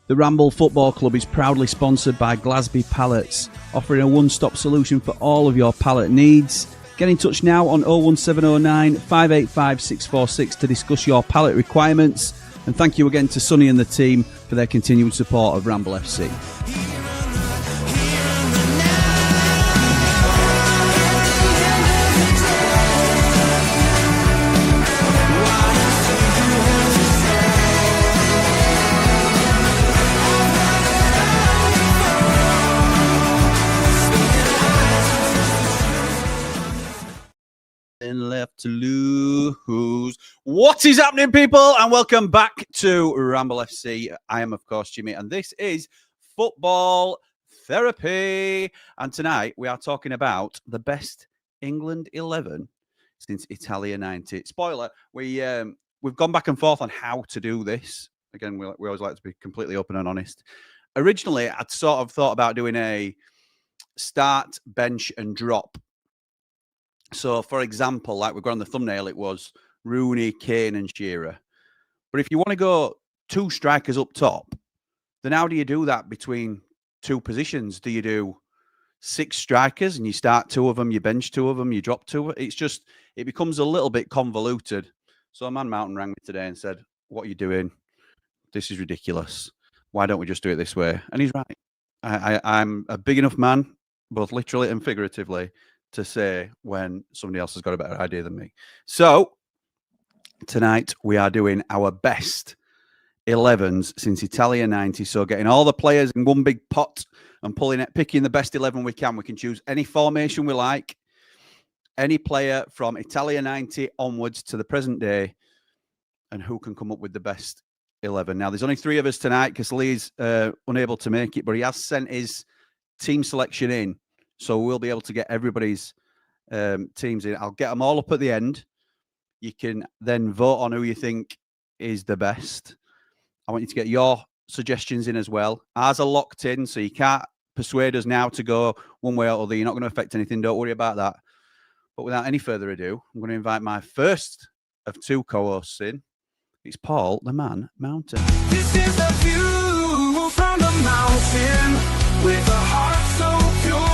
The Ramble Football Club is proudly sponsored by Glasby Pallets, offering a one-stop solution for all of your pallet needs. Get in touch now on 01709 585 646 to discuss your pallet requirements. And thank you again to Sonny and the team for their continued support of Ramble FC. Left to lose. What is happening, people? And welcome back to Ramble FC. I am, of course, Jimmy, and this is Football Therapy. And tonight we are talking about the best England 11 since Italia 90. Spoiler, we've gone back and forth on how to do this. Again, we always like to be completely open and honest. Originally, I'd sort of thought about doing a start, bench, and drop. So, for example, like we've got on the thumbnail, it was Rooney, Kane, and Shearer. But if you want to go two strikers up top, then how do you do that between two positions? Do you do 6 strikers and you start 2 of them, you bench 2 of them, you drop 2? It becomes a little bit convoluted. So, man Mountain rang me today and said, "What are you doing? This is ridiculous. Why don't we just do it this way?" And he's right. I'm a big enough man, both literally and figuratively, to say when somebody else has got a better idea than me. So tonight we are doing our best 11s since Italia 90. So getting all the players in one big pot and picking the best 11 we can. We can choose any formation we like, any player from Italia 90 onwards to the present day, and who can come up with the best 11. Now, there's only 3 of us tonight because Lee's unable to make it, but he has sent his team selection in. So we'll be able to get everybody's teams in. I'll get them all up at the end. You can then vote on who you think is the best. I want you to get your suggestions in as well. Ours are locked in, so you can't persuade us now to go one way or the other. You're not going to affect anything. Don't worry about that. But without any further ado, I'm going to invite my first of 2 co-hosts in. It's Paul, the man, Mountain. This is the view from the mountain with a heart so pure.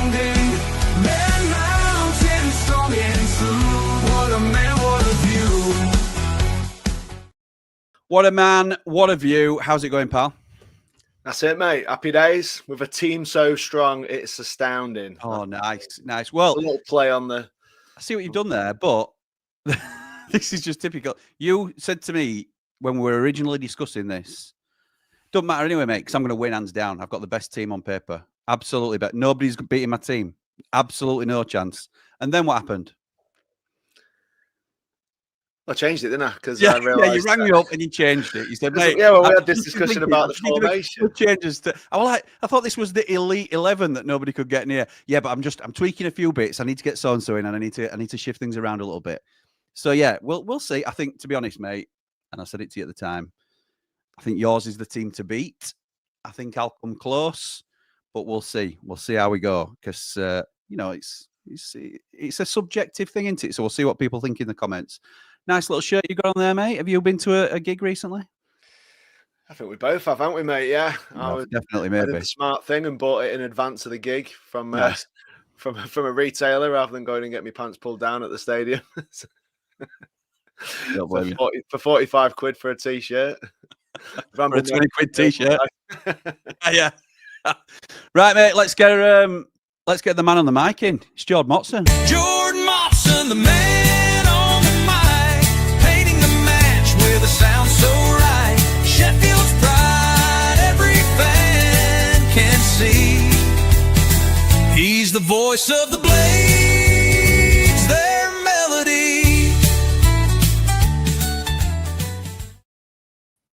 Man, mountain, strong and true. What a man, what a view. What a man, what a view. How's it going, pal? That's it, mate. Happy days. With a team so strong, it's astounding. Oh, nice, nice. Well, a little play on the... I see what you've done there, but this is just typical. You said to me when we were originally discussing this, don't matter anyway, mate, because I'm going to win hands down. I've got the best team on paper. Absolutely, but nobody's beating my team. Absolutely no chance. And then what happened? I changed it, didn't I? Because I realised... Yeah, you rang me up and you changed it. You said, mate... Yeah, well, we had this discussion about the formation. Changes to... I thought this was the elite 11 that nobody could get near. Yeah, but I'm tweaking a few bits. I need to get so-and-so in, and I need to shift things around a little bit. So, yeah, we'll see. I think, to be honest, mate, and I said it to you at the time, I think yours is the team to beat. I think I'll come close. But we'll see. We'll see how we go because it's a subjective thing, isn't it? So we'll see what people think in the comments. Nice little shirt you got on there, mate. Have you been to a gig recently? I think we both have, haven't we, mate? Yeah, definitely, maybe. I maybe. did the smart thing and bought it in advance of the gig from a retailer rather than going and get my pants pulled down at the stadium. For 45 quid for a t-shirt. For a 20 quid t-shirt. Yeah. Right, mate, let's get the man on the mic in. It's Jord Motson. Jord Motson, the man on the mic, painting the match with a sound so right. Sheffield's pride, every fan can see. He's the voice of the Blades, their melody.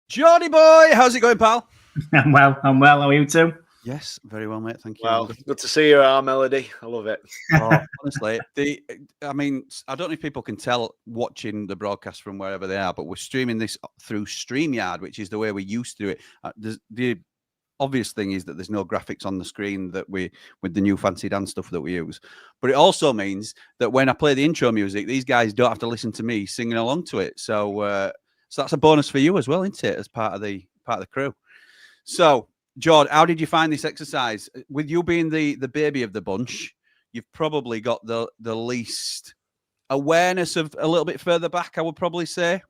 Jordy boy, how's it going, pal? I'm well. How are you too? Yes, very well, mate. Thank you. Well, good to see you, our melody. I love it. Oh, honestly, I don't know if people can tell watching the broadcast from wherever they are, but we're streaming this through StreamYard, which is the way we used to do it. The obvious thing is that there's no graphics on the screen that with the new fancy dance stuff that we use. But it also means that when I play the intro music, these guys don't have to listen to me singing along to it. So that's a bonus for you as well, isn't it? As part of the part of the crew. So, Jord, how did you find this exercise? With you being the baby of the bunch, you've probably got the least awareness of a little bit further back, I would probably say.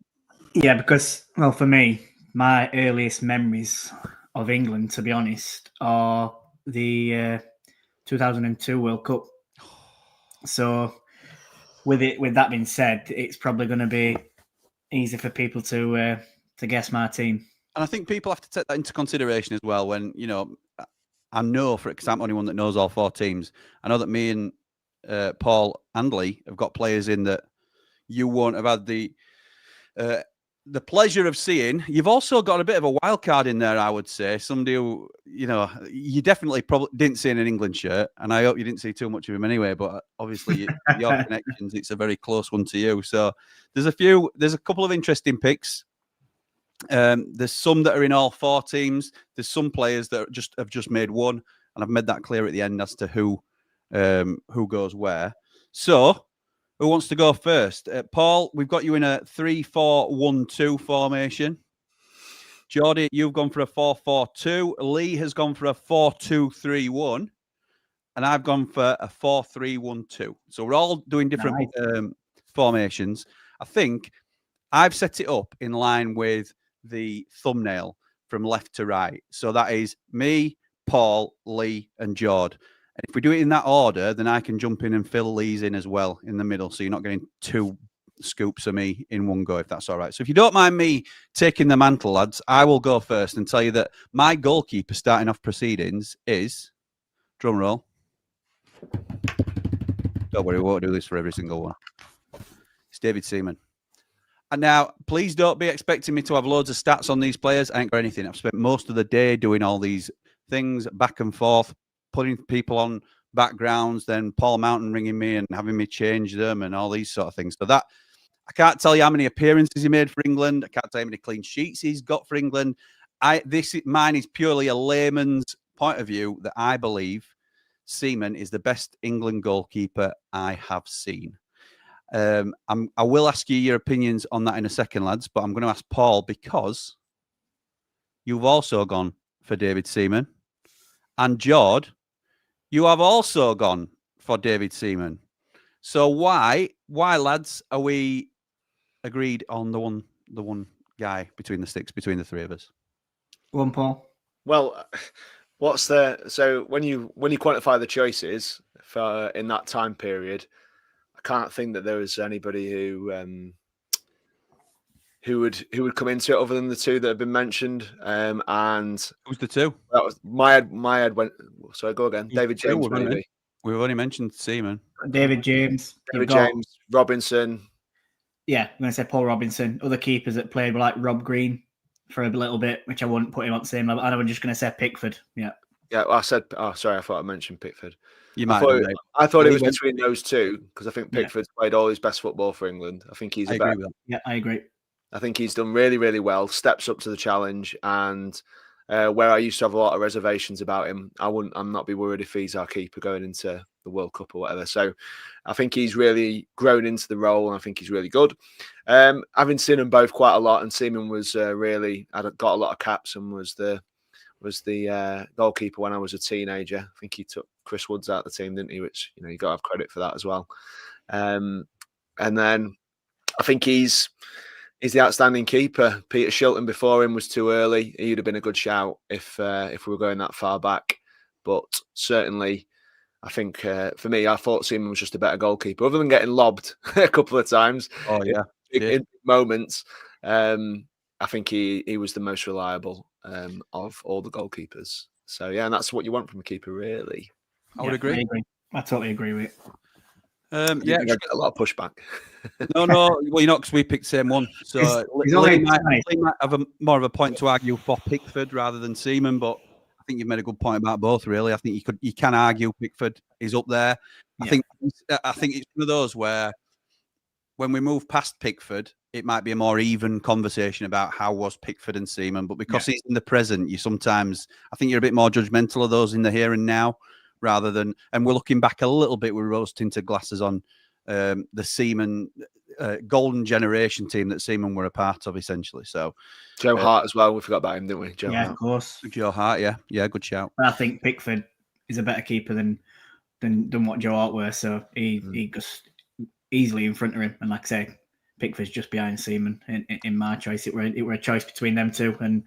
Yeah, because, well, for me, my earliest memories of England, to be honest, are the 2002 World Cup. So, with that being said, it's probably going to be easy for people to guess my team. And I think people have to take that into consideration as well. When I know because I'm the only one that knows all 4 teams. I know that me and Paul and Lee have got players in that you won't have had the pleasure of seeing. You've also got a bit of a wild card in there, I would say. Somebody who, you definitely probably didn't see in an England shirt, and I hope you didn't see too much of him anyway, but obviously your connections, it's a very close one to you. So there's a couple of interesting picks. There's some that are in all 4 teams. There's some players that have just made one, and I've made that clear at the end as to who goes where. So, who wants to go first? Paul, we've got you in a 3-4-1-2 formation. Jordy, you've gone for a 4-4-2. Lee has gone for a 4-2-3-1. And I've gone for a 4-3-1-2. So we're all doing different formations. I think I've set it up in line with the thumbnail from left to right. So that is me, Paul, Lee, and Jord. And if we do it in that order, then I can jump in and fill Lee's in as well in the middle. So you're not getting 2 scoops of me in one go, if that's all right. So if you don't mind me taking the mantle, lads, I will go first and tell you that my goalkeeper starting off proceedings is, drum roll. Don't worry, we won't do this for every single one. It's David Seaman. And now, please don't be expecting me to have loads of stats on these players. I ain't got anything. I've spent most of the day doing all these things back and forth, putting people on backgrounds, then Paul Mountain ringing me and having me change them and all these sort of things. So that, I can't tell you how many appearances he made for England. I can't tell you how many clean sheets he's got for England. Mine is purely a layman's point of view that I believe Seaman is the best England goalkeeper I have seen. I will ask you your opinions on that in a second, lads, but I'm going to ask Paul because you've also gone for David Seaman. And Jord, you have also gone for David Seaman. So why, lads, are we agreed on the one guy between the sticks, between the 3 of us? Go on, Paul. Well, so when you quantify the choices for in that time period, I can't think that there was anybody who would come into it other than the 2 that have been mentioned. And who's the 2? That was my head went. Sorry, go again. David James, maybe. We've only mentioned Seaman. David James. James, Robinson. Yeah, I'm going to say Paul Robinson. Other keepers that played were like Rob Green for a little bit, which I wouldn't put him on the same level. And I'm just going to say Pickford. Yeah. Yeah, well, I said. Oh, sorry, I thought I mentioned Pickford. You might. I thought it was between those 2 because I think Pickford's played all his best football for England. I think he's. I agree with that. Yeah, I agree. I think he's done really, really well. Steps up to the challenge, and where I used to have a lot of reservations about him, I'm not be worried if he's our keeper going into the World Cup or whatever. So I think he's really grown into the role, and I think he's really good. Having seen them both quite a lot, and Seaman was really got a lot of caps and was the goalkeeper when I was a teenager. I think he took Chris Woods out of the team, didn't he? Which you got to have credit for that as well. And then I think he's the outstanding keeper. Peter Shilton before him was too early. He'd have been a good shout if we were going that far back. But certainly, I think for me, I thought Seaman was just a better goalkeeper, other than getting lobbed a couple of times. Oh yeah, in moments. I think he was the most reliable of all the goalkeepers. So yeah, and that's what you want from a keeper, really. I would agree. I totally agree with it. I get a lot of pushback. No, well, you're not, because we picked the same one. So Lee might have more of a point to argue for Pickford rather than Seaman, but I think you've made a good point about both. Really, I think you can argue Pickford is up there. Yeah. I think it's one of those where when we move past Pickford, it might be a more even conversation about how was Pickford and Seaman. But because he's in the present, I think you're a bit more judgmental of those in the here and now, rather than, and we're looking back a little bit with rose tinted glasses on the Seaman golden generation team that Seaman were a part of, essentially. So Joe Hart as well. We forgot about him, didn't we? Joe Yeah, Hart. of course. Joe Hart, yeah, good shout. But I think Pickford is a better keeper than what Joe Hart were. So he goes easily in front of him. And like I say, Pickford's just behind Seaman in my choice. It were a choice between them two, and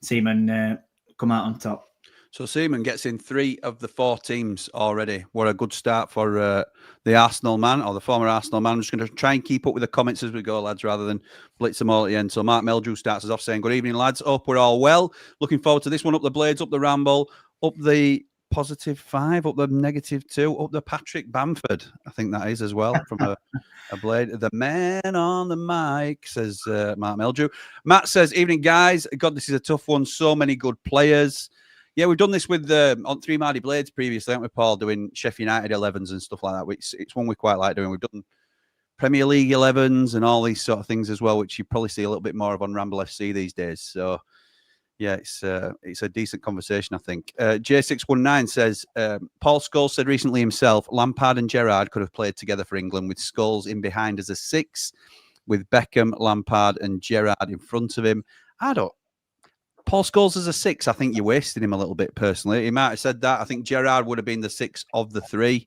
Seaman come out on top. So Seaman gets in 3 of the 4 teams already. What a good start for the Arsenal man, or the former Arsenal man. I'm just going to try and keep up with the comments as we go, lads, rather than blitz them all at the end. So Mark Meldrew starts us off saying, good evening, lads. Hope we're all well. Looking forward to this one. Up the Blades, up the Ramble, up the +5, up the -2, up the Patrick Bamford. I think that is as well from a Blade. The man on the mic, says Mark Meldrew. Matt says, evening, guys. God, this is a tough one. So many good players. Yeah, we've done this with on 3 Mardy Blades previously, haven't we, Paul, doing Sheffield United 11s and stuff like that. It's one we quite like doing. We've done Premier League 11s and all these sort of things as well, which you probably see a little bit more of on Ramble FC these days. So, yeah, it's a decent conversation, I think. J619 says, Paul Scholes said recently himself, Lampard and Gerrard could have played together for England with Scholes in behind as a 6, with Beckham, Lampard and Gerrard in front of him. Paul Scholes as a 6, I think you're wasting him a little bit, personally. He might have said that. I think Gerrard would have been the 6 of the 3.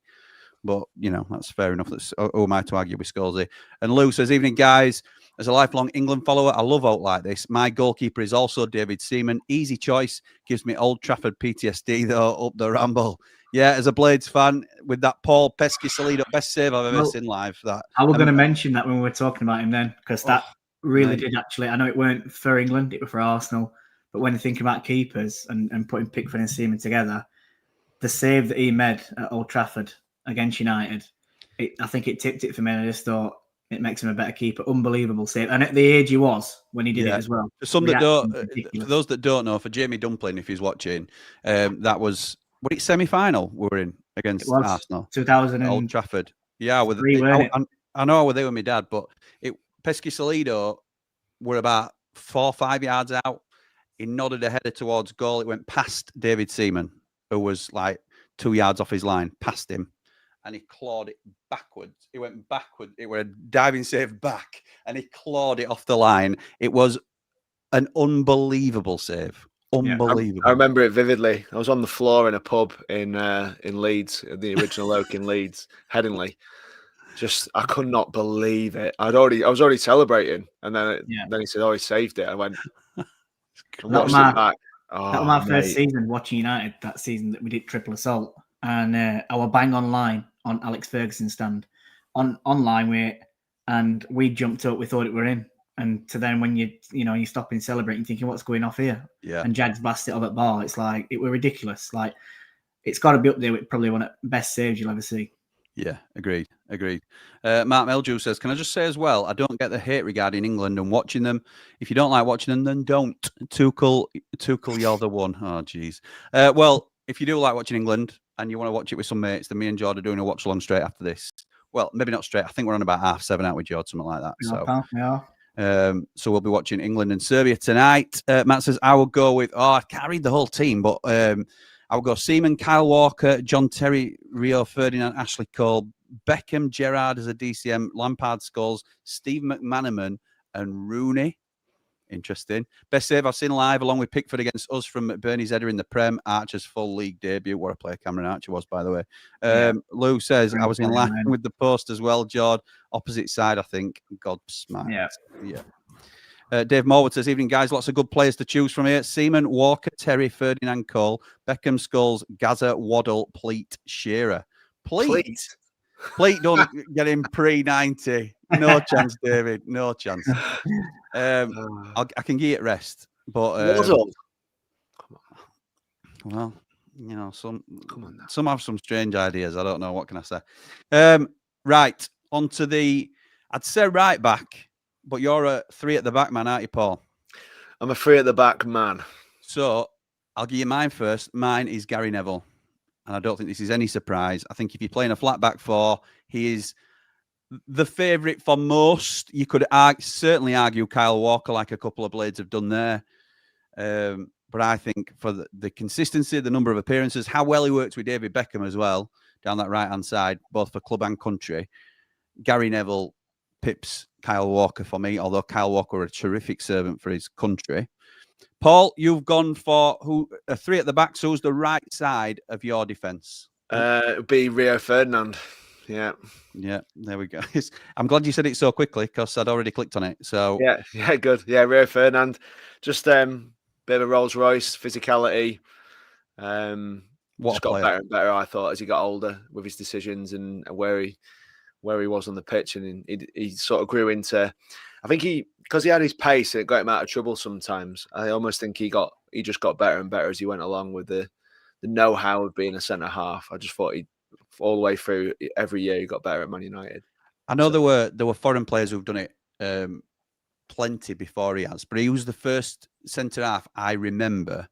But, that's fair enough. Who am I to argue with Scholes here? And Lou says, evening, guys. As a lifelong England follower, I love out like this. My goalkeeper is also David Seaman. Easy choice. Gives me Old Trafford PTSD, though, up the Ramble. Yeah, as a Blades fan, with that Paul Pesky Salido, best save I've ever seen live. I was going to mention that when we were talking about him then, because that really did actually. I know it weren't for England, it was for Arsenal. But when you think about keepers and putting Pickford and Seaman together, the save that he made at Old Trafford against United, I think it tipped it for me. And I just thought it makes him a better keeper. Unbelievable save. And at the age he was when he did it as well. For some that for those that don't know, for Jamie Dumpling, if he's watching, that was what it semi-final we were in against Arsenal. 2000 Old Trafford. Yeah, I know I was there with my dad, but Pesky Salido were about 4 or 5 yards out. He nodded a header towards goal. It went past David Seaman, who was like 2 yards off his line, past him, and he clawed it backwards. It went backward. It was a diving save back, and he clawed it off the line. It was an unbelievable save. Unbelievable. I remember it vividly. I was on the floor in a pub in Leeds, the original Oak in Leeds, Headingley. I could not believe it. I was already celebrating, and then he said, "Oh, he saved it." I went. That was my first season watching United. That season that we did triple assault, and I was bang online on Alex Ferguson's stand, online and we jumped up. We thought it were in, and to then when you stop and celebrating, thinking what's going off here, and Jags blasted it off at bar. It's like it were ridiculous. Like it's got to be up there with probably one of the best saves you'll ever see. Yeah, agreed. Mark Meldrew says, can I just say as well, I don't get the hate regarding England and watching them. If you don't like watching them, then don't. Tuchel, you're the one. Oh, geez. Well, if you do like watching England and you want to watch it with some mates, then me and Jord are doing a watch along straight after this. Well, maybe not straight. I think we're on about 7:30 out with Jord, something like that. So we'll be watching England and Serbia tonight. Matt says, I will go with, I can't read the whole team, but I would go Seaman, Kyle Walker, John Terry, Rio Ferdinand, Ashley Cole, Beckham, Gerrard as a DCM, Lampard, Scholes, Steve McManaman, and Rooney. Interesting. Best save I've seen live, along with Pickford against us from Bernie's header in the Prem. Archer's full league debut. What a player Cameron Archer was, by the way. Lou says, I was in line with the post as well, Jord. Opposite side, I think. Godsmack. Yeah. Dave Morwood says, evening, guys. Lots of good players to choose from here. Seaman, Walker, Terry, Ferdinand Cole, Beckham, Scholes, Gazza, Waddle, Pleat, Shearer. Pleat don't get him pre-90. No chance, David. No chance. I can give it rest. But well, some have some strange ideas. I don't know. What can I say? Right. On to I'd say right back. But you're a 3 at the back man, aren't you, Paul? I'm a 3 at the back man. So I'll give you mine first. Mine is Gary Neville. And I don't think this is any surprise. I think if you're playing a flat back 4, he is the favourite for most. You could certainly argue Kyle Walker, like a couple of Blades have done there. But I think for the consistency, the number of appearances, how well he works with David Beckham as well, down that right-hand side, both for club and country, Gary Neville pips Kyle Walker for me, although Kyle Walker were a terrific servant for his country. Paul, you've gone for three at the back. So who's the right side of your defence? It would be Rio Ferdinand. Yeah, there we go. I'm glad you said it so quickly because I'd already clicked on it. So yeah, good. Yeah, Rio Ferdinand, just bit of a Rolls Royce physicality. What just got better and better, I thought, as he got older with his decisions and where he was on the pitch, and he sort of grew into. I think because he had his pace and it got him out of trouble sometimes. I almost think he just got better and better as he went along with the know-how of being a centre half. I just thought he all the way through every year he got better at Man United. I know there were foreign players who've done it plenty before he has, but he was the first centre half I remember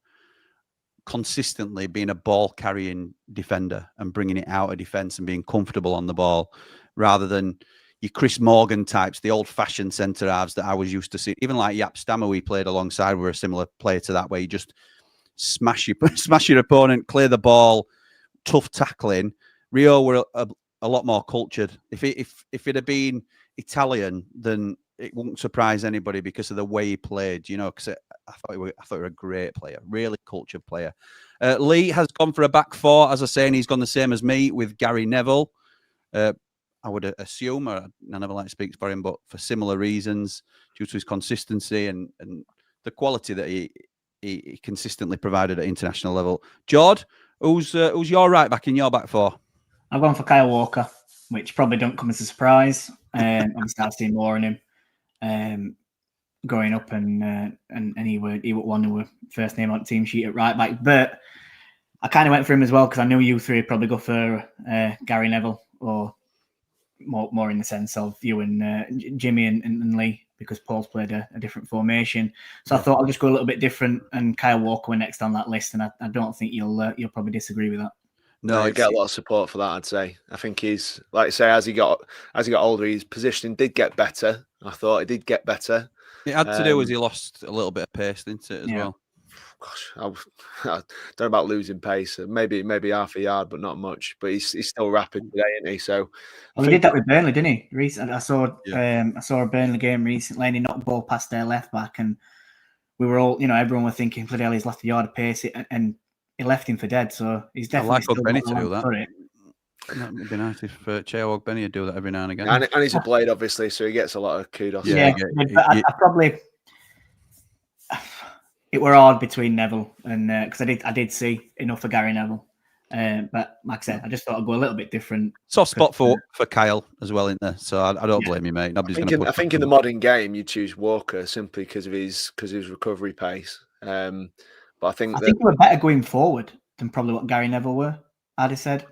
consistently being a ball carrying defender and bringing it out of defence and being comfortable on the ball, rather than your Chris Morgan types, the old fashioned centre halves that I was used to see. Even like Jaap Stammer, we played alongside, were a similar player to that, where you just smash your opponent, clear the ball, tough tackling. Rio were a lot more cultured. If it had been Italian, then it wouldn't surprise anybody because of the way he played. Because I thought he were a great player, really cultured player. Lee has gone for a back four, as I say, and he's gone the same as me with Gary Neville. I would assume, or I never like to speak for him, but for similar reasons, due to his consistency and the quality that he consistently provided at international level. Jord, who's your right back in your back four? I've gone for Kyle Walker, which probably don't come as a surprise. Obviously, I've seen more in him growing up, and he was one who were first name on the team sheet at right back. But I kind of went for him as well because I knew you three would probably go for Gary Neville, or more in the sense of you and Jimmy and Lee, because Paul's played a different formation. So I thought I'll just go a little bit different, and Kyle Walker were next on that list, and I don't think you'll probably disagree with that. No, he get a lot of support for that, I'd say. I think he's, like I say, as he got older, his positioning did get better. I thought it did get better. It had to do with he lost a little bit of pace, didn't it, as well? Gosh, I don't know about losing pace. Maybe half a yard, but not much. But he's still rapid today, isn't he? So he did that with Burnley, didn't he? Recently, I saw a Burnley game recently, and he knocked the ball past their left back, and we were all, everyone was thinking, bloody hell, he's lost a yard of pace, and he left him for dead. So he's definitely. I like Benny to do that. That would be nice if Cheo Benny would do that every now and again. And he's a blade, obviously, so he gets a lot of kudos. Yeah, I probably. It were hard between Neville and because I did see enough for Gary Neville, but like I said, I just thought I'd go a little bit different. Soft spot for Kyle as well, isn't there? So I don't blame you, mate. Nobody's going to. I think in the modern game, you choose Walker simply because of his recovery pace. But I think they were better going forward than probably what Gary Neville were. I'd have said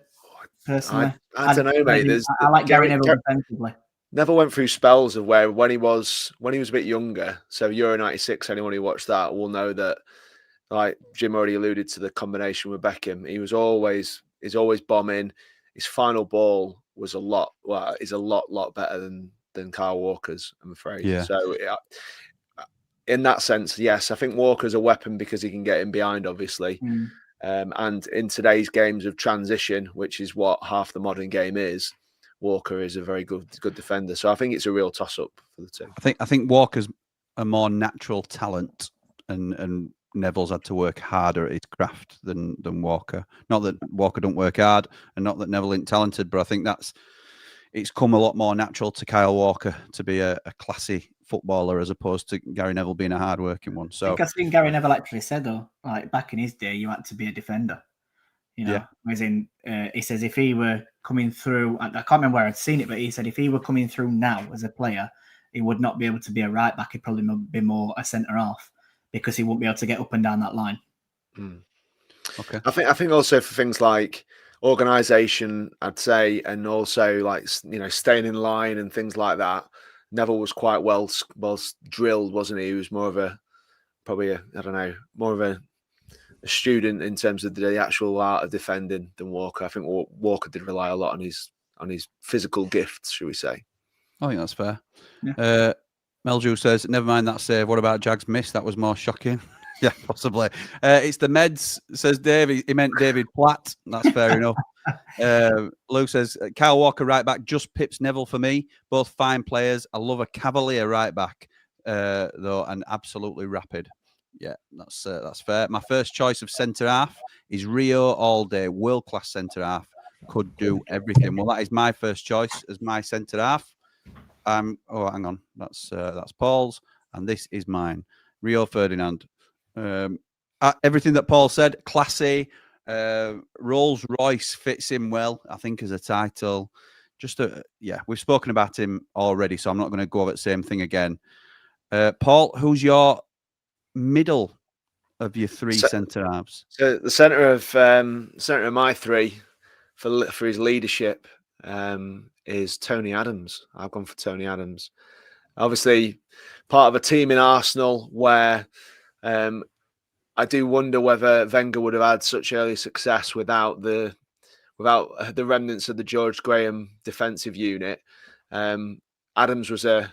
personally. I don't know, mate. I like Gary Neville defensively. Neville went through spells of where when he was a bit younger. So Euro '96, anyone who watched that will know that. Like Jim already alluded to the combination with Beckham, he's always bombing. His final ball is a lot better than Kyle Walker's, I'm afraid. Yeah. So in that sense, yes, I think Walker's a weapon because he can get in behind, obviously. And in today's games of transition, which is what half the modern game is, Walker is a very good defender. So I think it's a real toss-up for the two. I think Walker's a more natural talent, and Neville's had to work harder at his craft than Walker. Not that Walker don't work hard, and not that Neville isn't talented, but I think it's come a lot more natural to Kyle Walker to be a classy footballer as opposed to Gary Neville being a hard-working one. So I think I've seen Gary Neville actually said, though, like back in his day, you had to be a defender. As in, he says if he were coming through, I can't remember where I'd seen it, but he said if he were coming through now as a player, he would not be able to be a right back. He'd probably be more a centre half because he wouldn't be able to get up and down that line. Okay. I think also for things like organisation, I'd say, and also like staying in line and things like that. Neville was quite well drilled, wasn't he? He was more of a student in terms of the actual art of defending than Walker. I think Walker did rely a lot on his physical gifts, should we say? I think that's fair. Yeah. Melju says, "Never mind that save. What about Jag's miss? That was more shocking." Yeah, possibly. It's the Meds, says David. He meant David Platt. That's fair enough. Lou says, Kyle Walker right back just pips Neville for me. Both fine players. I love a cavalier right back, though, and absolutely rapid. Yeah, that's fair. My first choice of centre half is Rio all day. World class centre half. Could do everything. Well, that is my first choice as my centre half. Oh, hang on. That's Paul's, and this is mine. Rio Ferdinand. Everything that Paul said, classy. Rolls Royce fits him well, I think, as a title. We've spoken about him already, so I'm not going to go over the same thing again. Paul, who's your middle of your three centre halves? So the centre of my three for his leadership is Tony Adams. I've gone for Tony Adams. Obviously, part of a team in Arsenal where I do wonder whether Wenger would have had such early success without the remnants of the George Graham defensive unit. Adams was an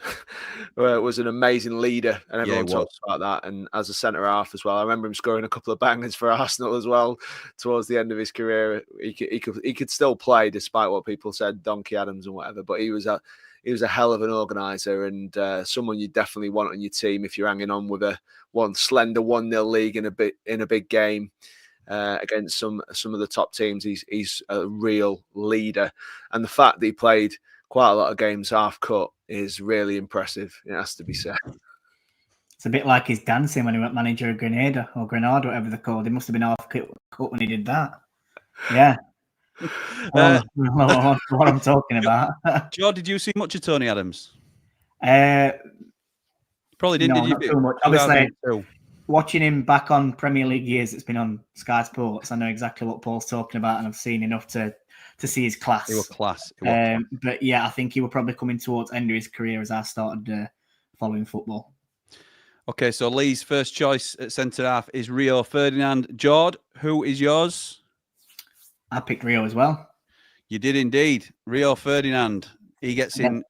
amazing leader, and everyone talks about that. And as a centre half as well, I remember him scoring a couple of bangers for Arsenal as well towards the end of his career. He could still play despite what people said, Donkey Adams and whatever. But he was a hell of an organizer, and someone you definitely want on your team if you're hanging on with a slender 1-0 league in a big game against some of the top teams. He's a real leader, and the fact that he played quite a lot of games half cut is really impressive. It has to be said. It's a bit like his dancing when he went manager of Grenada, whatever they're called. He must have been half cut when he did that. Yeah. What I'm talking about. Joe, did you see much of Tony Adams? Probably didn't. Did you? Not too much. Obviously, watching him back on Premier League years, it's been on Sky Sports. I know exactly what Paul's talking about, and I've seen enough to see his class. He was class. But yeah, I think he was probably coming towards the end of his career as I started following football. Okay, so Lee's first choice at centre half is Rio Ferdinand. Jord, who is yours? I picked Rio as well. You did indeed. Rio Ferdinand. He gets in.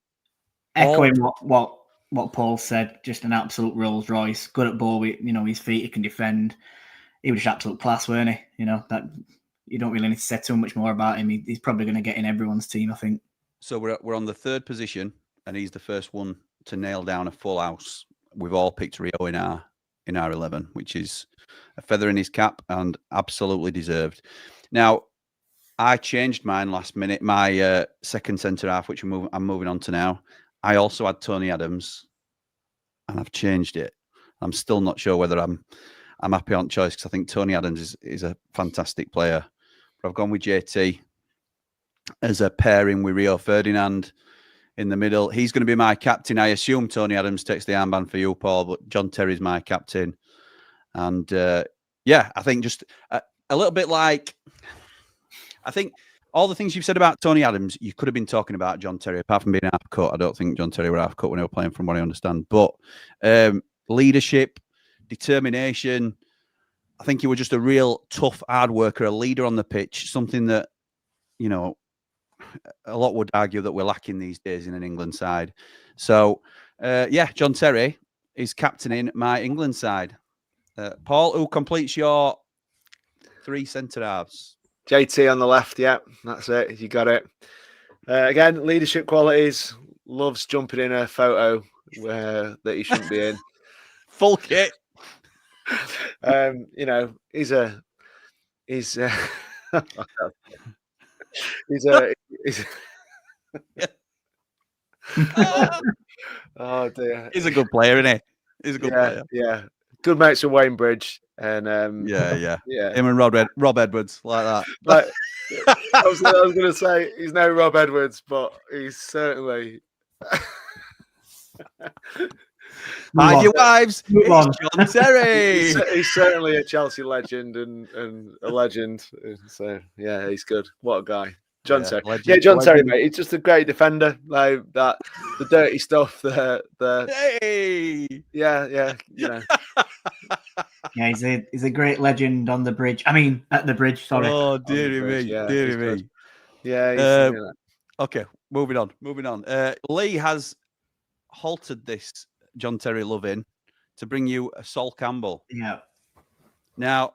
Echoing what Paul said, just an absolute Rolls Royce. Good at ball with his feet. He can defend. He was just absolute class, weren't he? That you don't really need to say too much more about him. He's probably going to get in everyone's team, I think. So we're on the third position, and he's the first one to nail down a full house. We've all picked Rio in our 11, which is a feather in his cap and absolutely deserved. Now, I changed mine last minute. My second centre half, which I'm moving on to now. I also had Tony Adams, and I've changed it. I'm still not sure whether I'm happy on choice because I think Tony Adams is a fantastic player. But I've gone with JT as a pairing with Rio Ferdinand in the middle. He's going to be my captain. I assume Tony Adams takes the armband for you, Paul, but John Terry's my captain. And I think just a little bit like, I think all the things you've said about Tony Adams, you could have been talking about John Terry, apart from being half cut. I don't think John Terry were half cut when they were playing, from what I understand. But leadership, determination, I think he was just a real tough, hard worker, a leader on the pitch, something that, a lot would argue that we're lacking these days in an England side. So, John Terry is captaining my England side. Paul, who completes your three centre halves? JT on the left, yeah, that's it. You got it. Again, leadership qualities. Loves jumping in a photo that he shouldn't be in. Full kit. He's a oh dear. He's a good player, isn't he? He's a good player. Yeah. Good mates with Wayne Bridge. And yeah. Him and Rob Edwards, like that. Like, I was going to say he's no Rob Edwards, but he's certainly. Mind your wives, it's John Terry. He's certainly a Chelsea legend and a legend. So yeah, he's good. What a guy. John Terry. Legend, John Terry, mate. He's just a great defender. Like that, the dirty stuff. Hey. Yeah. Yeah, he's a great legend on the bridge. I mean, at the bridge. Sorry. Oh, dearie me. Yeah. Okay, moving on. Lee has halted this John Terry love in to bring you a Sol Campbell. Yeah. Now,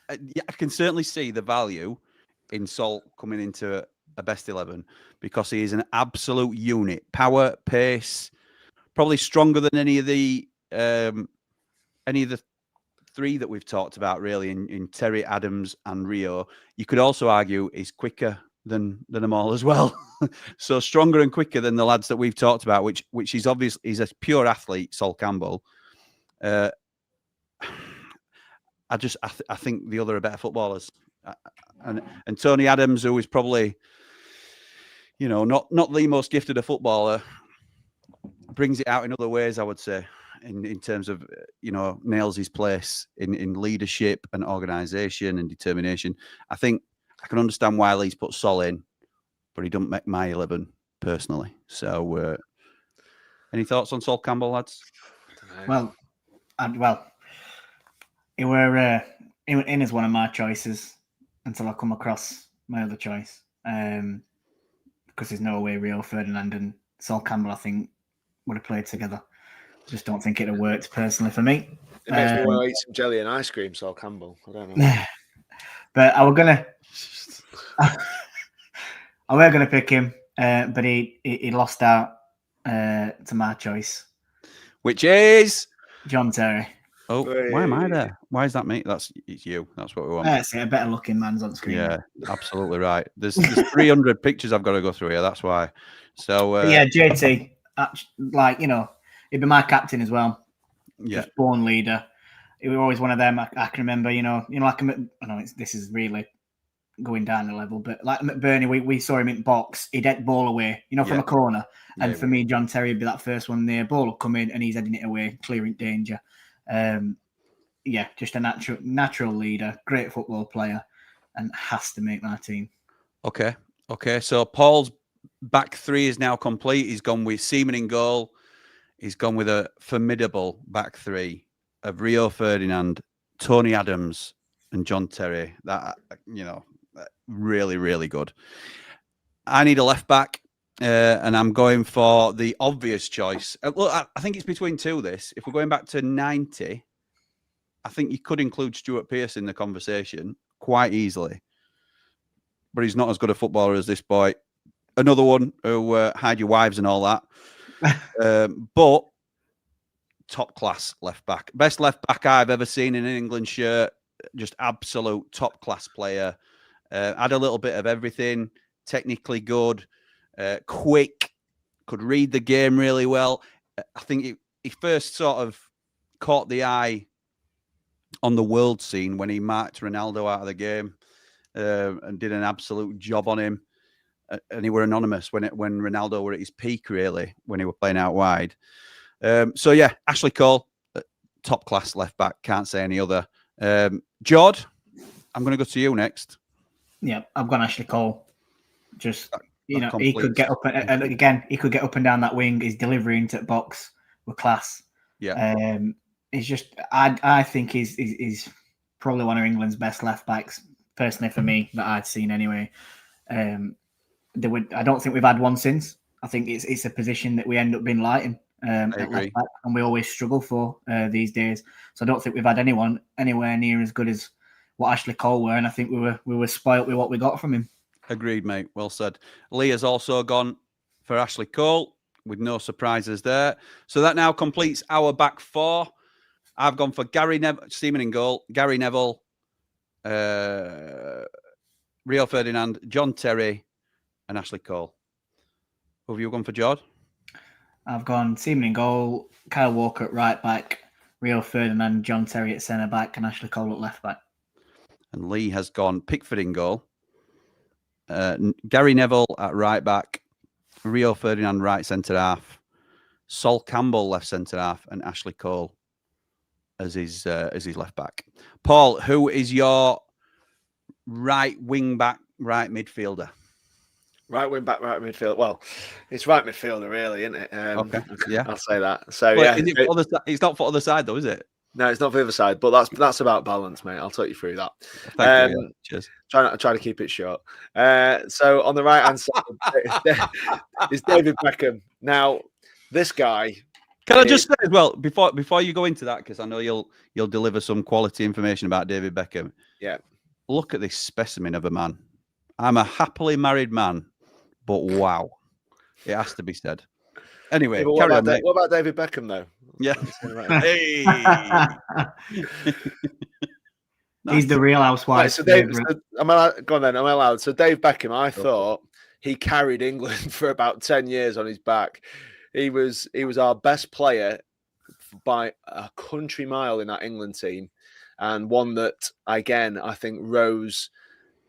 I can certainly see the value in Sol coming into a best 11 because he is an absolute unit. Power, pace, probably stronger than any of the three that we've talked about, really, in Terry, Adams, and Rio. You could also argue he's quicker than them all as well. So stronger and quicker than the lads that we've talked about, which is obviously he's a pure athlete, Sol Campbell. I think the other are better footballers, and Tony Adams, who is probably, not the most gifted a footballer, brings it out in other ways. I would say, in terms of nails his place in leadership and organisation and determination. I think I can understand why Lee's put Sol in, but he doesn't make my 11 personally. So, any thoughts on Sol Campbell, lads? Well, he were in as one of my choices until I come across my other choice. Because there's no way Rio Ferdinand and Sol Campbell, I think, would have played together. Just don't think it'd have worked personally for me. It makes me want to eat some jelly and ice cream, Sol Campbell. I don't know. But I were gonna pick him, but he lost out to my choice, which is John Terry. Oh, why am I there? Why is that me? It's you. That's what we want. That's it. A better looking man's on screen. Yeah, absolutely right. There's 300 pictures I've got to go through here. That's why. So yeah, JT, he'd be my captain as well. Yeah, just born leader. He was always one of them. I can remember, like this is really going down a level, but like McBurney, we saw him in box. He'd head ball away, from a corner. And for me, John Terry would be that first one there. Ball will come in and he's heading it away, clearing danger. Just a natural leader, great football player, and has to make my team. Okay. So Paul's back three is now complete. He's gone with Seaman in goal. He's gone with a formidable back three of Rio Ferdinand, Tony Adams, and John Terry. That really, really good. I need a left back, and I'm going for the obvious choice. Look, I think it's between two. This, if we're going back to 90, I think you could include Stuart Pearce in the conversation quite easily, but he's not as good a footballer as this boy. Another one who hide your wives and all that. But top class left back, best left back I've ever seen in an England shirt. Just absolute top class player. Had a little bit of everything. Technically good, quick, could read the game really well. I think he first sort of caught the eye on the world scene when he marked Ronaldo out of the game and did an absolute job on him. And he were anonymous when Ronaldo were at his peak, really, when he were playing out wide. So yeah, Ashley Cole, top class left back. Can't say any other. Jord, I'm going to go to you next. Yeah, I've gone Ashley Cole. Just he could get up and again, he could get up and down that wing. His delivery into the box with class. Yeah. He's just I think he's probably one of England's best left backs, personally for me, that I'd seen anyway. I don't think we've had one since. I think it's a position that we end up being light in at left back, and we always struggle for these days. So I don't think we've had anyone anywhere near as good as what Ashley Cole were, and I think we were spoilt with what we got from him. Agreed, mate. Well said. Lee has also gone for Ashley Cole, with no surprises there. So that now completes our back four. I've gone for Gary Neville, Seaman in goal, Gary Neville, Rio Ferdinand, John Terry, and Ashley Cole. Who have you gone for, Jord? I've gone Seaman in goal, Kyle Walker at right back, Rio Ferdinand, John Terry at centre back, and Ashley Cole at left back. And Lee has gone Pickford in goal, Gary Neville at right back, Rio Ferdinand right centre half, Sol Campbell left centre half, and Ashley Cole as his left back. Paul, who is your right wing back, right midfielder? Right wing back, right midfield. Well, it's right midfielder, really, isn't it? Okay, yeah, I'll say that. So well, yeah, it's not for other side though, is it? No, it's not for the other side, but that's about balance, mate. I'll talk you through that. Thank you. Cheers. Try to keep it short. So on the right hand side is David Beckham. Now, this guy Can I just say as well, before you go into that, because I know you'll deliver some quality information about David Beckham. Yeah. Look at this specimen of a man. I'm a happily married man, but wow, it has to be said. Anyway, Yeah, carry on, mate. what about David Beckham though? Yeah. Hey. He's the Real Right, Housewives. so Dave, favourite. am I allowed, go on then? Am I allowed? So Dave Beckham, I thought he carried England for about 10 years on his back. He was our best player by a country mile in that England team, and one that again I think rose.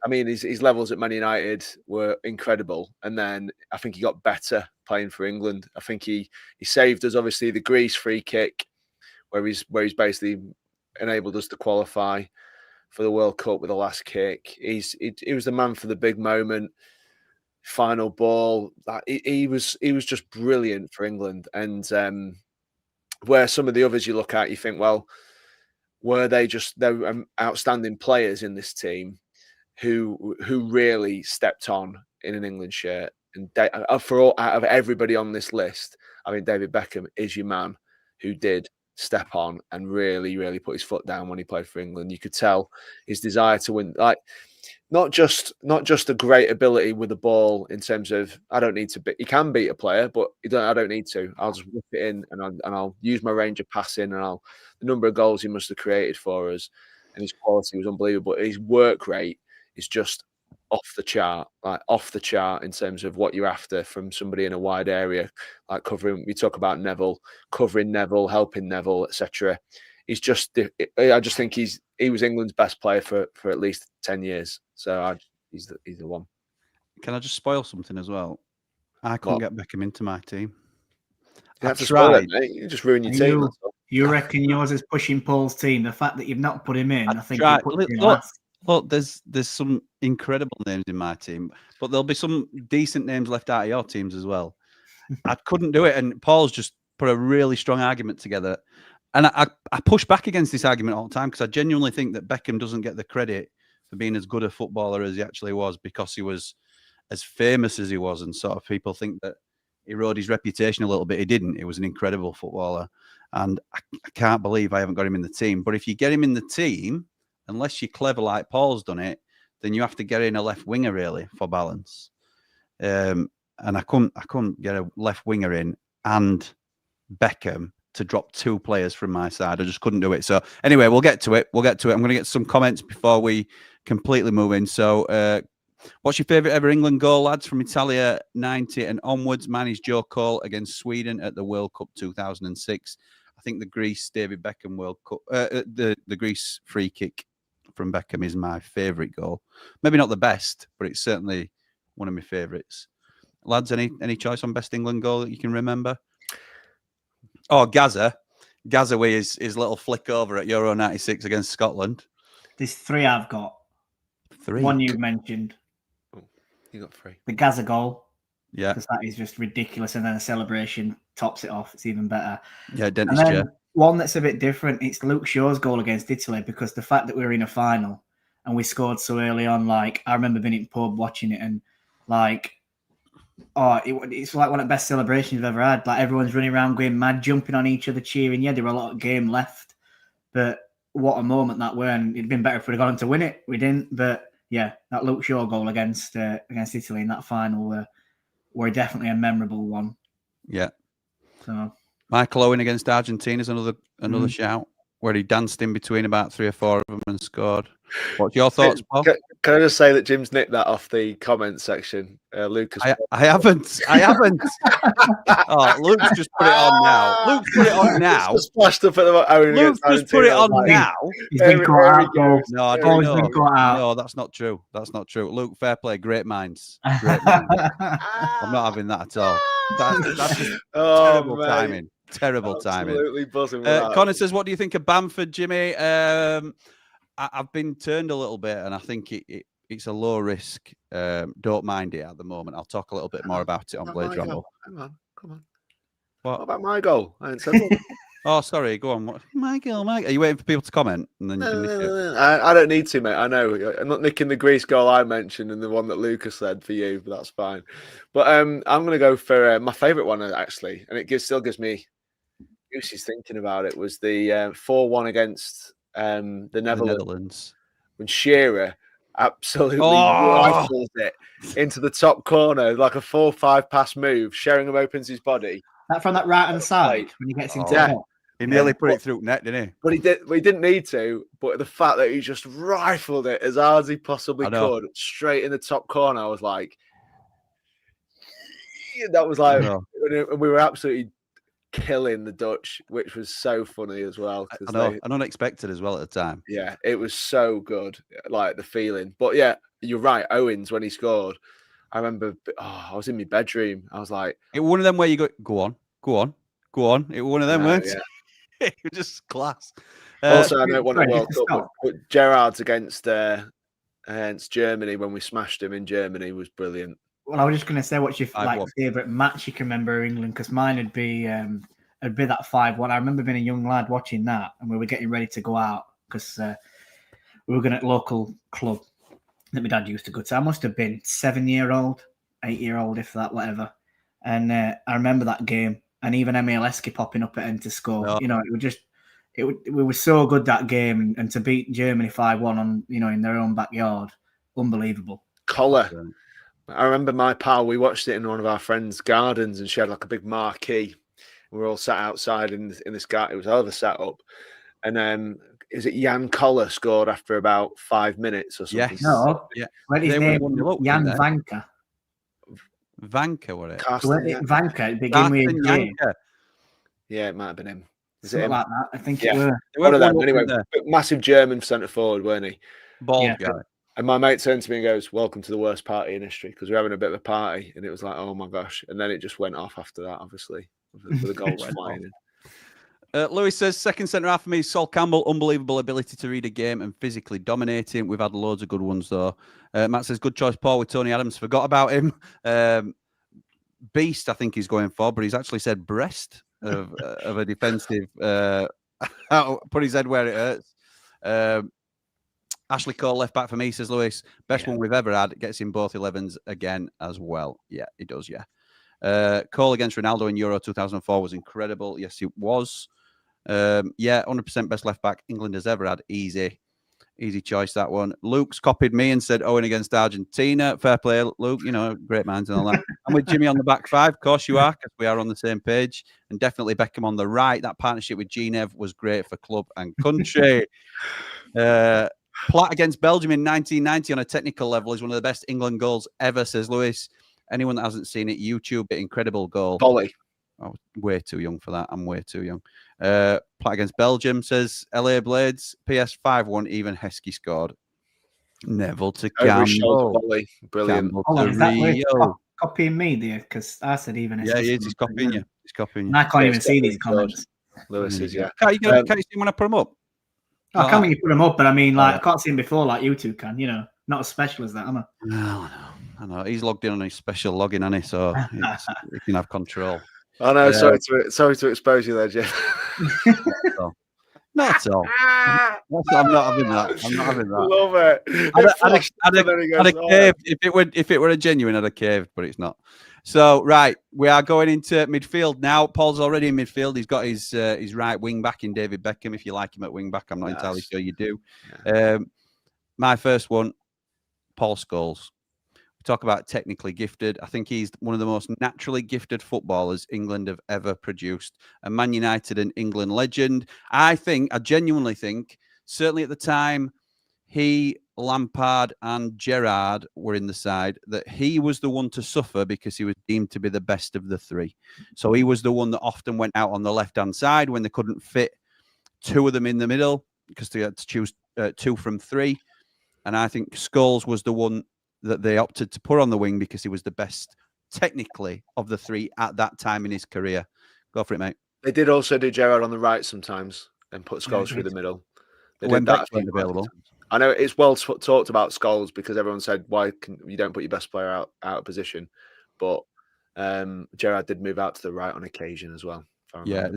I mean, his levels at Man United were incredible, and then I think he got better playing for England. I think he saved us, obviously, the Greece free kick, where he's basically enabled us to qualify for the World Cup with the last kick. He was the man for the big moment, final ball. He was just brilliant for England. And where some of the others you look at, you think, well, were they outstanding players in this team who really stepped on in an England shirt? And out of everybody on this list, I mean, David Beckham is your man who did step on and really, really put his foot down when he played for England. You could tell his desire to win, like not just a great ability with the ball in terms of I don't need to he can beat a player, but I don't need to. I'll just whip it in and I'll use my range of passing and the number of goals he must have created for us, and his quality was unbelievable. His work rate is just off the chart in terms of what you're after from somebody in a wide area, like covering. We talk about Neville, covering Neville, helping Neville, etc. He's just. I just think he was England's best player for at least 10 years. So he's the one. Can I just spoil something as well? I couldn't get Beckham into my team. You have to spoil it, mate. You just ruin your team. You reckon yours is pushing Paul's team? The fact that you've not put him in, I think. Look, there's some incredible names in my team, but there'll be some decent names left out of your teams as well. I couldn't do it, and Paul's just put a really strong argument together. And I push back against this argument all the time because I genuinely think that Beckham doesn't get the credit for being as good a footballer as he actually was because he was as famous as he was, and sort of people think that he rode his reputation a little bit. He didn't. He was an incredible footballer, and I can't believe I haven't got him in the team. But if you get him in the team, unless you're clever like Paul's done it, then you have to get in a left winger really for balance. And I couldn't get a left winger in and Beckham to drop two players from my side. I just couldn't do it. So anyway, we'll get to it. I'm going to get some comments before we completely move in. So what's your favourite ever England goal, lads, from Italia 90 and onwards? Mine is Joe Cole against Sweden at the World Cup 2006. I think the Greece David Beckham World Cup, the Greece free kick from Beckham is my favourite goal. Maybe not the best, but it's certainly one of my favourites. Lads, any choice on best England goal that you can remember? Oh, Gazza with his little flick over at Euro 96 against Scotland. There's three I've got. Three? One you've mentioned. Oh, you got three. The Gazza goal. Yeah. Because that is just ridiculous. And then a celebration tops it off. It's even better. Yeah, dentist chair. One that's a bit different, it's Luke Shaw's goal against Italy, because the fact that we were in a final and we scored so early on, like, I remember being in the pub watching it and, like, it's like one of the best celebrations I've ever had. Like, everyone's running around going mad, jumping on each other, cheering. Yeah, there were a lot of game left, but what a moment that were. And it'd been better if we'd gone on to win it. We didn't, but yeah, that Luke Shaw goal against Italy in that final were definitely a memorable one. Yeah. So Michael Owen against Argentina is another shout, where he danced in between about 3 or 4 of them and scored. What's your thoughts, Paul? Can I just say that Jim's nicked that off the comment section? Lucas, I haven't. Oh, Luke's just put it on now. Luke's put it on now. It's splashed up at the Luke's just put it on now. He's been caught out. No, I don't know. No, that's not true. That's not true. Luke, fair play. Great minds. Great minds. I'm not having that at all. That's just terrible timing. Terrible timing. Absolutely buzzing. Connor says, "What do you think of Bamford, Jimmy?" I've been turned a little bit, and I think it's a low risk. Don't mind it at the moment. I'll talk a little bit more about it on Blade Ramble. Hang on, come on. What about my goal? I ain't said that. Oh, sorry. Go on. My goal. Are you waiting for people to comment? And then you can nick it? I don't need to, mate. I know. I'm not nicking the Greece goal I mentioned and the one that Lucas said for you, but that's fine. But I'm going to go for my favourite one, actually. And it still gives me Goosey's thinking about it was the 4-1 against the The Netherlands Netherlands. when Shearer absolutely Oh! rifles it into the top corner like a 4-5 pass move. Sheringham opens his body. That from that right hand side when he gets into Yeah. the box. He nearly put it through net, didn't he? But he didn't need to. But the fact that he just rifled it as hard as he possibly I know. could, straight in the top corner, I was like, that was like, and we were absolutely killing the Dutch, which was so funny as well. I know, and unexpected as well at the time. Yeah, it was so good, like the feeling. But yeah, you're right. Owens, when he scored, I remember I was in my bedroom. I was like, it was one of them where you go on. It was one of them, weren't it? It was just class. Also, I know it won the World Cup, but Gerrard's against Germany when we smashed him in Germany was brilliant. Well, I was just going to say, what's your favourite match you can remember England? Because mine would be that 5-1. I remember being a young lad watching that, and we were getting ready to go out because we were going at a local club that my dad used to go to. I must have been 7-year-old, 8-year-old, if that, whatever. And I remember that game, and even Emil popping up at end to score. Oh. You know, we were so good that game, and to beat Germany 5-1 on, you know, in their own backyard, unbelievable. Collar. I remember my pal, we watched it in one of our friends' gardens, and she had like a big marquee. We were all sat outside in this garden. It was all the setup. And is it Jan Collar scored after about 5 minutes or something? Yes. No. Yeah. What his name? Jan there. Vanka. Vanka, what it? Vanka, begin with a J. Yeah, it might have been him. Is Something it him? like that. I think it were. One of them. Anyway, massive German centre forward, weren't he? Bald guy. And my mate turned to me and goes, "Welcome to the worst party in history," because we were having a bit of a party, and it was like, "Oh my gosh!" And then it just went off after that, obviously, with the goals flying in. Lewis says, second centre half for me, Sol Campbell, unbelievable ability to read a game and physically dominating. We've had loads of good ones, though. Matt says, good choice, Paul, with Tony Adams. Forgot about him. Beast, I think he's going for, but he's actually said breast of a defensive. Put his head where it hurts. Ashley Cole, left back for me, says Lewis. Best one we've ever had. Gets in both 11s again as well. Yeah, he does, yeah. Cole against Ronaldo in Euro 2004 was incredible. Yes, it was. Yeah, 100% best left back England has ever had. Easy choice, that one. Luke's copied me and said Owen against Argentina. Fair play, Luke. You know, great minds and all that. I'm with Jimmy on the back five. Of course you are, because we are on the same page. And definitely Beckham on the right. That partnership with Genev was great for club and country. Platt against Belgium in 1990 on a technical level is one of the best England goals ever, says Lewis. Anyone that hasn't seen it, YouTube it. Incredible goal. Volley. I was way too young for that. I'm way too young. Platt against Belgium, says LA Blades. PS 5-1, even Heskey scored. Neville to Campbell. Volley. Brilliant. Copying me, dear, because I said even Heskey. Yeah, he is. He's copying you. He's copying you. And I can't even see these comments. Lewis is, yeah. Can't you see him when I put them up? I can't when you put them up, but I mean, like, I can't see him before like you two can, you know. Not as special as that, am I? No, I know. He's logged in on his special login, hasn't he? So he can have control. I know. Sorry to expose you there, Jeff. Not at all. I'm not having that. Love it. I'd have caved if it were a genuine. I'd have caved, but it's not. So right, we are going into midfield now. Paul's already in midfield. He's got his right wing back in David Beckham. If you like him at wing back, I'm not entirely sure you do. Yeah. My first one, Paul Scholes. We talk about technically gifted. I think he's one of the most naturally gifted footballers England have ever produced. A Man United and England legend. I genuinely think, certainly at the time, he, Lampard and Gerrard were in the side, that he was the one to suffer because he was deemed to be the best of the three. So he was the one that often went out on the left-hand side when they couldn't fit two of them in the middle because they had to choose 2 from 3. And I think Scholes was the one that they opted to put on the wing because he was the best technically of the 3 at that time in his career. Go for it, mate. They did also do Gerrard on the right sometimes and put Scholes through the middle. They when did that Beck available. I know it's well talked about Scholes because everyone said, why can you don't put your best player out of position? But Gerrard did move out to the right on occasion as well. Yeah,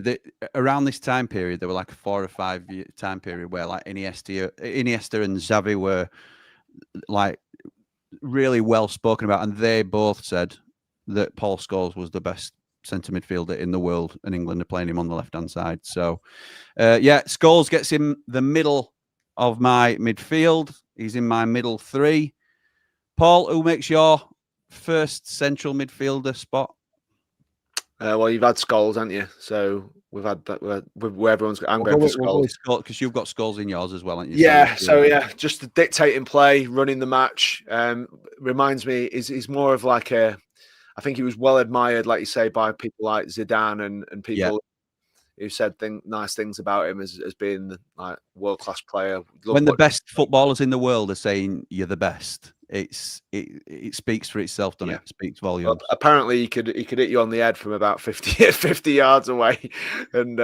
around this time period, there were like a 4 or 5 year time period where like Iniesta and Xavi were like really well spoken about, and they both said that Paul Scholes was the best centre midfielder in the world, and England are playing him on the left-hand side. So, Scholes gets him the middle of my midfield. He's in my middle three. Paul, who makes your first central midfielder spot? Well, you've had Scholes, haven't you? So we've had that where everyone's. I'm going for Scholes because you've got Scholes in yours as well, haven't you? Yeah. So just the dictating play, running the match. Reminds me, is more of like a. I think he was well admired, like you say, by people like Zidane and people who said nice things about him as being like world-class player. When the best footballers in the world are saying you're the best, it speaks for itself, doesn't it? It speaks volumes. Well, apparently, he could hit you on the head from about 50 yards away, and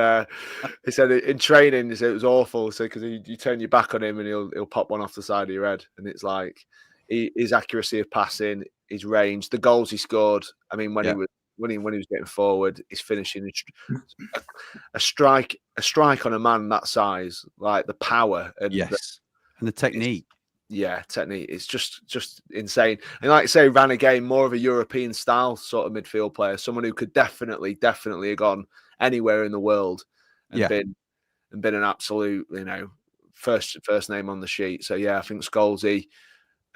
he said in training, it was awful. So because you turn your back on him and he'll pop one off the side of your head, and it's like his accuracy of passing, his range, the goals he scored. I mean, when he was getting forward, his finishing, a strike on a man that size, like the power and the technique. Technique. It's just insane. And like I say, ran a game more of a European style sort of midfield player, someone who could definitely have gone anywhere in the world and been an absolute, first name on the sheet. So I think Scholesy,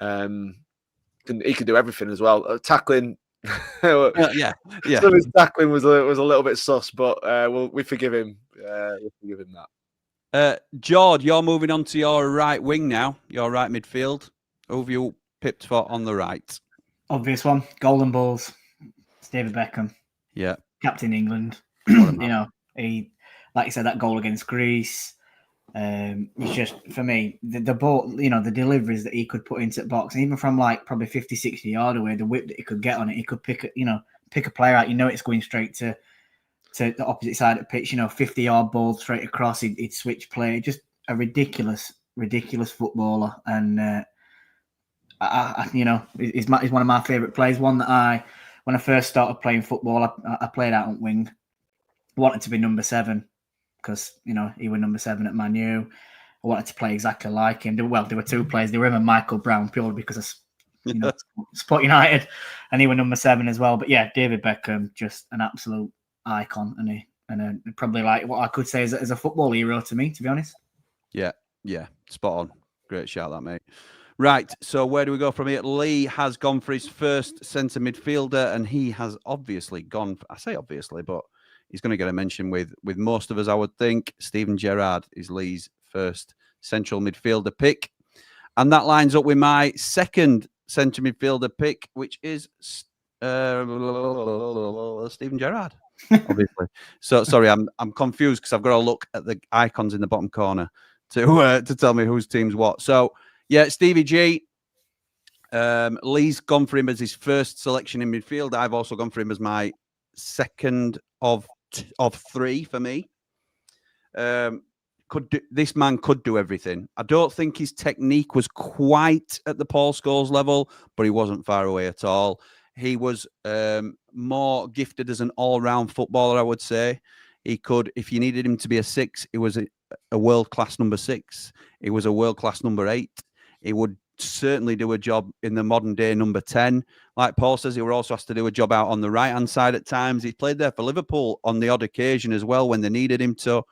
he could do everything as well. Tackling. Some of his tackling was a little bit sus, but we forgive him. We forgive him that. Jord, you're moving on to your right wing now, your right midfield. Who have you pipped for on the right? Obvious one, Golden Balls. It's David Beckham. Yeah. Captain England. He, like you said, that goal against Greece. It's just, for me, the ball, the deliveries that he could put into the box, and even from like probably 50, 60 yard away, the whip that he could get on it, he could pick a player out. It's going straight to the opposite side of the pitch, 50-yard ball straight across. He'd switch play. Just a ridiculous footballer. And, he's one of my favourite players. One that when I first started playing football, I played out on wing. Wanted to be number 7 because, he was number 7 at Man U. I wanted to play exactly like him. There were 2 players. They were him and Michael Brown, purely because of, Sport United. And he was number 7 as well. But, David Beckham, just an absolute icon, and probably like what I could say is a football hero to me, to be honest. Yeah, spot on. Great shout, that mate. Right, so where do we go from here? Lee has gone for his first centre midfielder, and he has obviously gone. I say obviously, but he's going to get a mention with most of us, I would think. Steven Gerrard is Lee's first central midfielder pick, and that lines up with my second centre midfielder pick, which is Steven Gerrard. Obviously. So sorry, I'm confused because I've got to look at the icons in the bottom corner to tell me whose team's what. So Stevie G. Lee's gone for him as his first selection in midfield. I've also gone for him as my second of 3 for me. This man could do everything. I don't think his technique was quite at the Paul Scholes level, but he wasn't far away at all. He was more gifted as an all-round footballer, I would say. He could, if you needed him to be a 6, he was a world-class number 6. He was a world-class number 8. He would certainly do a job in the modern-day number 10. Like Paul says, he would also have to do a job out on the right-hand side at times. He played there for Liverpool on the odd occasion as well when they needed him to.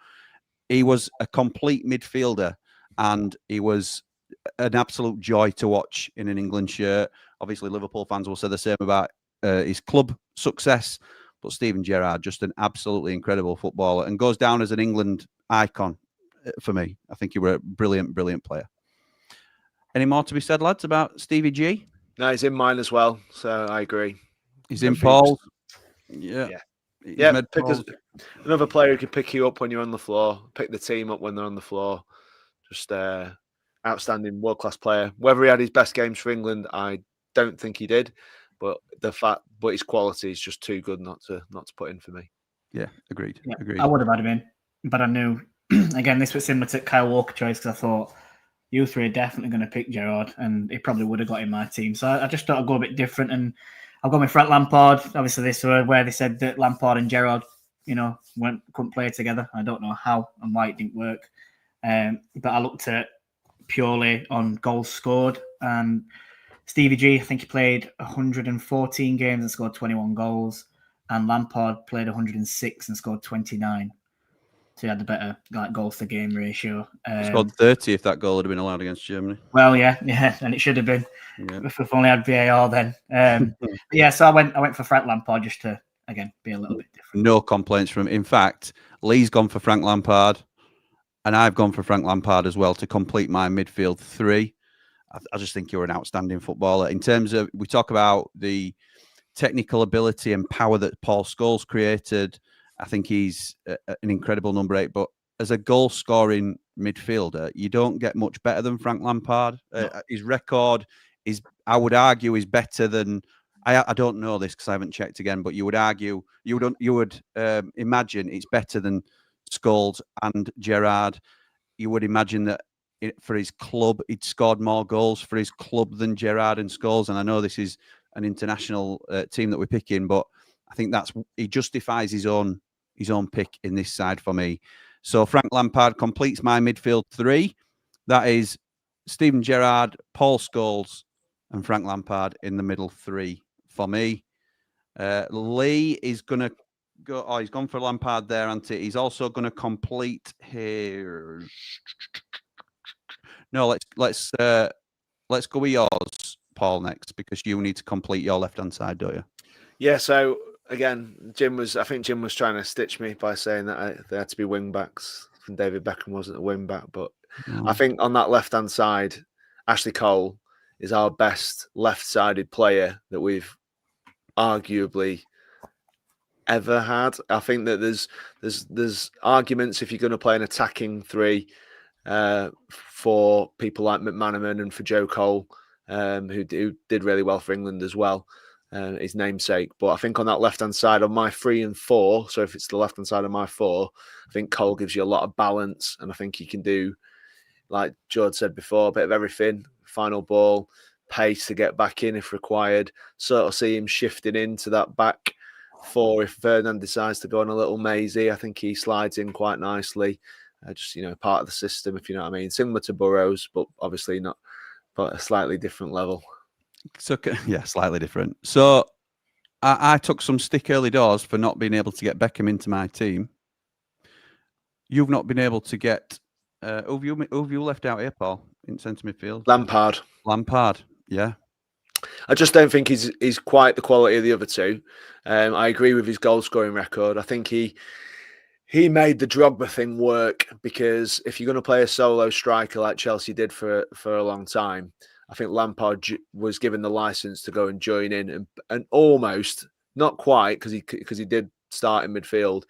He was a complete midfielder, and he was an absolute joy to watch in an England shirt. Obviously, Liverpool fans will say the same about his club success, but Steven Gerrard, just an absolutely incredible footballer and goes down as an England icon for me. I think he was a brilliant, brilliant player. Any more to be said, lads, about Stevie G? No, he's in mine as well, so I agree. He's in Paul's. Yeah. Another player who can pick you up when you're on the floor, pick the team up when they're on the floor. Just outstanding world-class player. Whether he had his best games for England, I don't think he did, but his quality is just too good not to put in for me. Yeah, agreed. Yeah, agreed. I would have had him in, but I knew again this was similar to Kyle Walker choice because I thought you 3 are definitely going to pick Gerrard, and he probably would have got in my team. So I just thought I'd go a bit different, and I've got my Frank Lampard. Obviously, this was where they said that Lampard and Gerrard, couldn't play together. I don't know how and why it didn't work, but I looked at purely on goals scored, and Stevie G, I think he played 114 games and scored 21 goals. and Lampard played 106 and scored 29. So he had the better goals to game ratio. Scored 30 if that goal had been allowed against Germany. Well, yeah, and it should have been. Yeah. If we've only had VAR then. So I went for Frank Lampard just to, again, be a little bit different. No complaints from him. In fact, Lee's gone for Frank Lampard, and I've gone for Frank Lampard as well to complete my midfield 3. I just think you're an outstanding footballer. In terms of, we talk about the technical ability and power that Paul Scholes created, I think he's an incredible number 8. But as a goal-scoring midfielder, you don't get much better than Frank Lampard. His record is, I would argue, is better than. I don't know this because I haven't checked again, but you would argue, you would imagine it's better than Scholes and Gerrard. You would imagine that for his club, he'd scored more goals for his club than Gerrard and Scholes. And I know this is an international team that we're picking, but I think he justifies his own pick in this side for me. So Frank Lampard completes my midfield 3. That is Steven Gerrard, Paul Scholes, and Frank Lampard in the middle 3 for me. Lee is going to go. Oh, he's gone for Lampard there, and he's also going to complete here. No, let's go with yours, Paul, next, because you need to complete your left-hand side, don't you? Yeah, so again, I think Jim was trying to stitch me by saying that they had to be wing backs. And David Beckham wasn't a wing back, but I think on that left-hand side, Ashley Cole is our best left-sided player that we've arguably ever had. I think that there's arguments if you're going to play an attacking 3 for people like McManaman and for Joe Cole, who did really well for England as well. His namesake. But I think on that left-hand side on my 3 and 4, so if it's the left-hand side of my 4, I think Cole gives you a lot of balance, and I think he can do, like George said before, a bit of everything. Final ball, pace to get back in if required. Sort of see him shifting into that back 4 if Ferdinand decides to go on a little mazy. I think he slides in quite nicely. Just, part of the system, if you know what I mean. Similar to Burrows, but obviously not, but a slightly different level. So yeah, slightly different. So I took some stick early doors for not being able to get Beckham into my team. You've not been able to get. Who have you left out here, Paul, in centre midfield? Lampard, yeah. I just don't think he's quite the quality of the other 2. I agree with his goal scoring record. I think he made the Drogba thing work, because if you're going to play a solo striker like Chelsea did for a long time, I think Lampard was given the license to go and join in and almost, not quite, because he did start in midfield.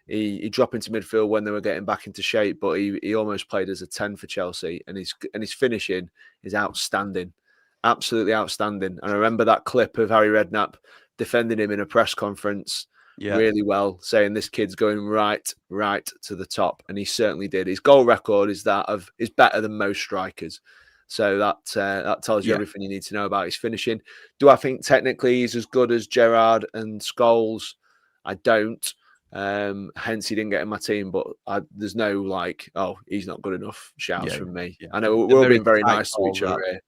He dropped into midfield when they were getting back into shape, but he almost played as a 10 for Chelsea, and his finishing is outstanding, absolutely outstanding. And I remember that clip of Harry Redknapp defending him in a press conference really well, saying this kid's going right to the top, and he certainly did. His goal record is better than most strikers. So that tells you everything you need to know about his finishing. Do I think technically he's as good as Gerrard and Scholes? I don't. Hence he didn't get in my team, but there's no he's not good enough shouts from me. Yeah. I know we're all being very nice to each other here.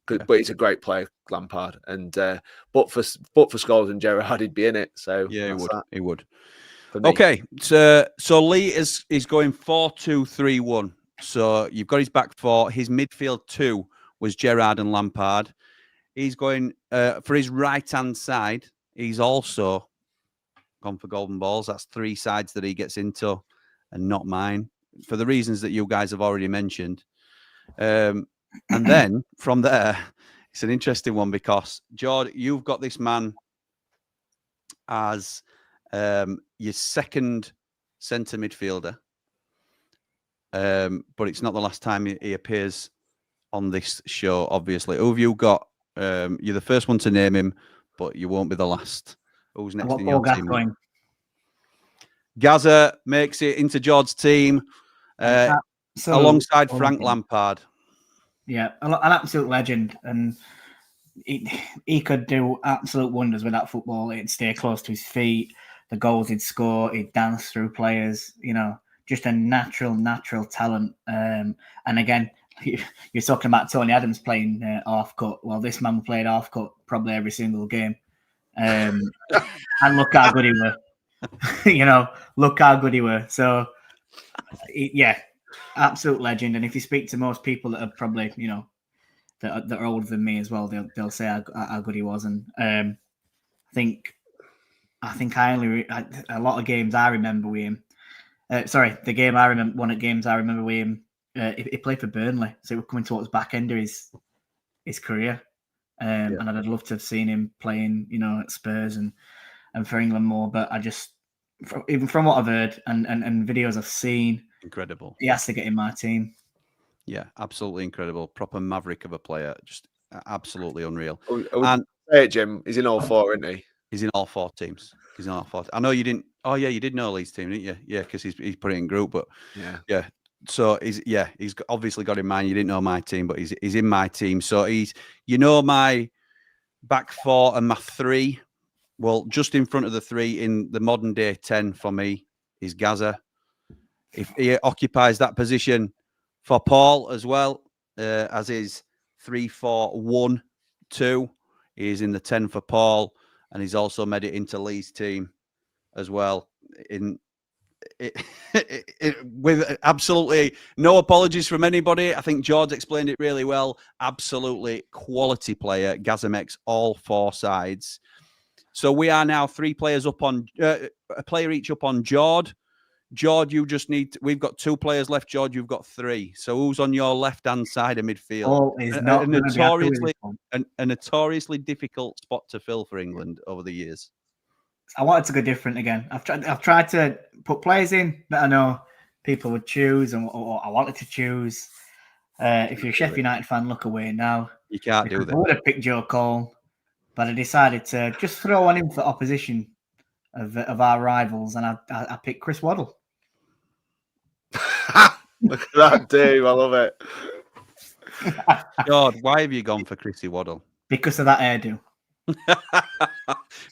But he's a great player, Lampard, and but for Scholes and Gerrard, he'd be in it. So yeah, he would. Okay, so Lee is going 4-2-3-1. So you've got his back 4. His midfield 2 was Gerrard and Lampard. He's going for his right-hand side. He's also gone for golden balls. That's 3 sides that he gets into, and not mine, for the reasons that you guys have already mentioned. And then from there, it's an interesting one, because George, you've got this man as your second centre midfielder. But it's not the last time he appears on this show, obviously. Who have you got? You're the first one to name him, but you won't be the last. Who's next in your team? Going? Gazza makes it into George's team alongside Frank Lampard. Yeah, an absolute legend. And he could do absolute wonders with that football. It'd stay close to his feet. The goals he'd score, he'd dance through players, just a natural talent. And again, you're talking about Tony Adams playing half cut. Well, this man played half cut probably every single game. And look how good he were. Look how good he were. So, yeah, absolute legend. And if you speak to most people that are probably, that are older than me as well, they'll say how good he was. And I think a lot of games I remember with him. The game I remember, one of the games I remember with him, he played for Burnley, so he was coming towards the back end of his career. And I'd love to have seen him playing, at Spurs and for England more. But I just, even from what I've heard and videos I've seen, incredible. He has to get in my team. Yeah, absolutely incredible. Proper maverick of a player. Just absolutely unreal. And say it, Jim. He's in all four, isn't he? He's in all four teams. He's in all four. I know you didn't. Oh yeah, you did know Lee's team, didn't you? Yeah, because he's put it in group. But yeah. So he's obviously got in mind. You didn't know my team, but he's in my team. So he's my back four and my three. Well, just in front of the three in the modern day 10 for me is Gazza. If he occupies that position for Paul as well, as is 3-4-1-2, he is in the 10 for Paul, and he's also made it into Lee's team as well. With absolutely no apologies from anybody. I think George explained it really well. Absolutely quality player. Gazza makes all four sides. So we are now 3 players up on a player each up on Jord. Jord, we've got 2 players left. Jord, you've got 3. So who's on your left-hand side of midfield? A notoriously difficult spot to fill for England over the years. I wanted to go different again. I've tried to put players in that I know people would choose or I wanted to choose. If you're a Sheffield United fan, look away now. You can't do that. I would have picked Joe Cole, but I decided to just throw one in for opposition of our rivals, and I picked Chris Waddle. Look at that, Dave. I love it. God, why have you gone for Chrissy Waddle? Because of that hairdo.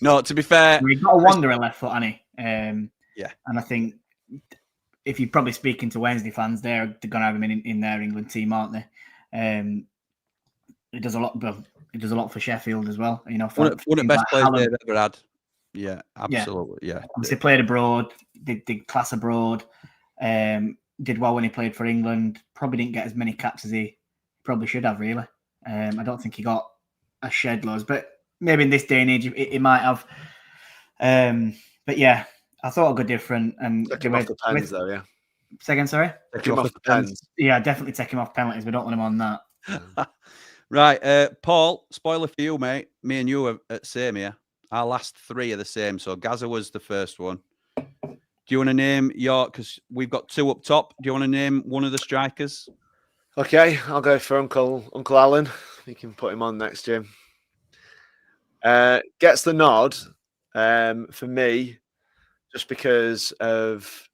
No, to be fair, he's got a wanderer left foot, hasn't he? Yeah, and I think if you're probably speaking to Wednesday fans, they're going to have him in their England team, aren't they? He does a lot. He does a lot for Sheffield as well. One of the best players they've ever had. Yeah, absolutely. Yeah. Obviously played abroad, did class abroad, did well when he played for England. Probably didn't get as many caps as he probably should have, really. I don't think he got a shed loads, but maybe in this day and age, he might have. But yeah, I thought I'd go different. And take him off the pens, though, yeah. Second, sorry? Take him off the pens. Yeah, definitely take him off penalties. We don't want him on that. Right, Paul, spoiler for you, mate. Me and you are at same here. Our last 3 are the same. So Gazza was the first one. Do you want to name because we've got 2 up top. Do you want to name one of the strikers? Okay, I'll go for Uncle Alan. You can put him on next, Jim. Gets the nod for me, just because of,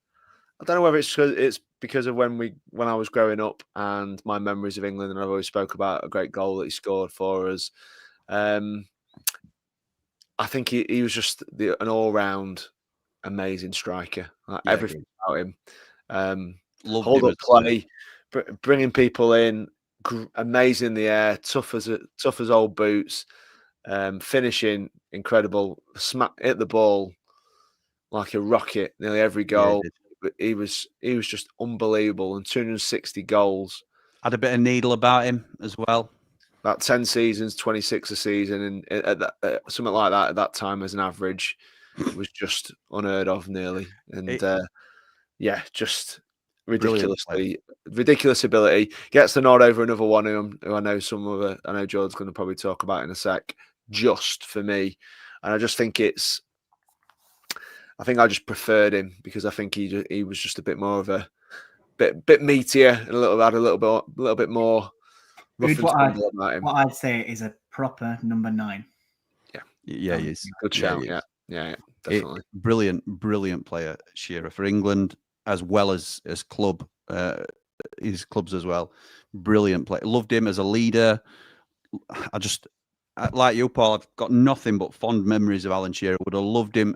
I don't know whether it's because of when I was growing up and my memories of England, and I've always spoke about a great goal that he scored for us. I think he was just an all-round amazing striker. Everything about him. Hold up play, bringing people in, amazing in the air, tough as old boots, finishing incredible, hit the ball like a rocket nearly every goal. He was just unbelievable, and 260 goals. Had a bit of needle about him as well. About 10 seasons, 26 a season, and something like that at that time as an average was just unheard of, nearly. And just ridiculous ability. Gets the nod over another one who I know I know George's going to probably talk about in a sec. Just for me, and I just think I think I just preferred him because I think he was just a bit more of a bit meatier and had a little bit more. What I'd say is a proper number 9. Yeah, he is. Good shout. Yeah, definitely. Brilliant player, Shearer, for England as well as club, his clubs as well. Brilliant player. Loved him as a leader. Like you, Paul, I've got nothing but fond memories of Alan Shearer. Would have loved him.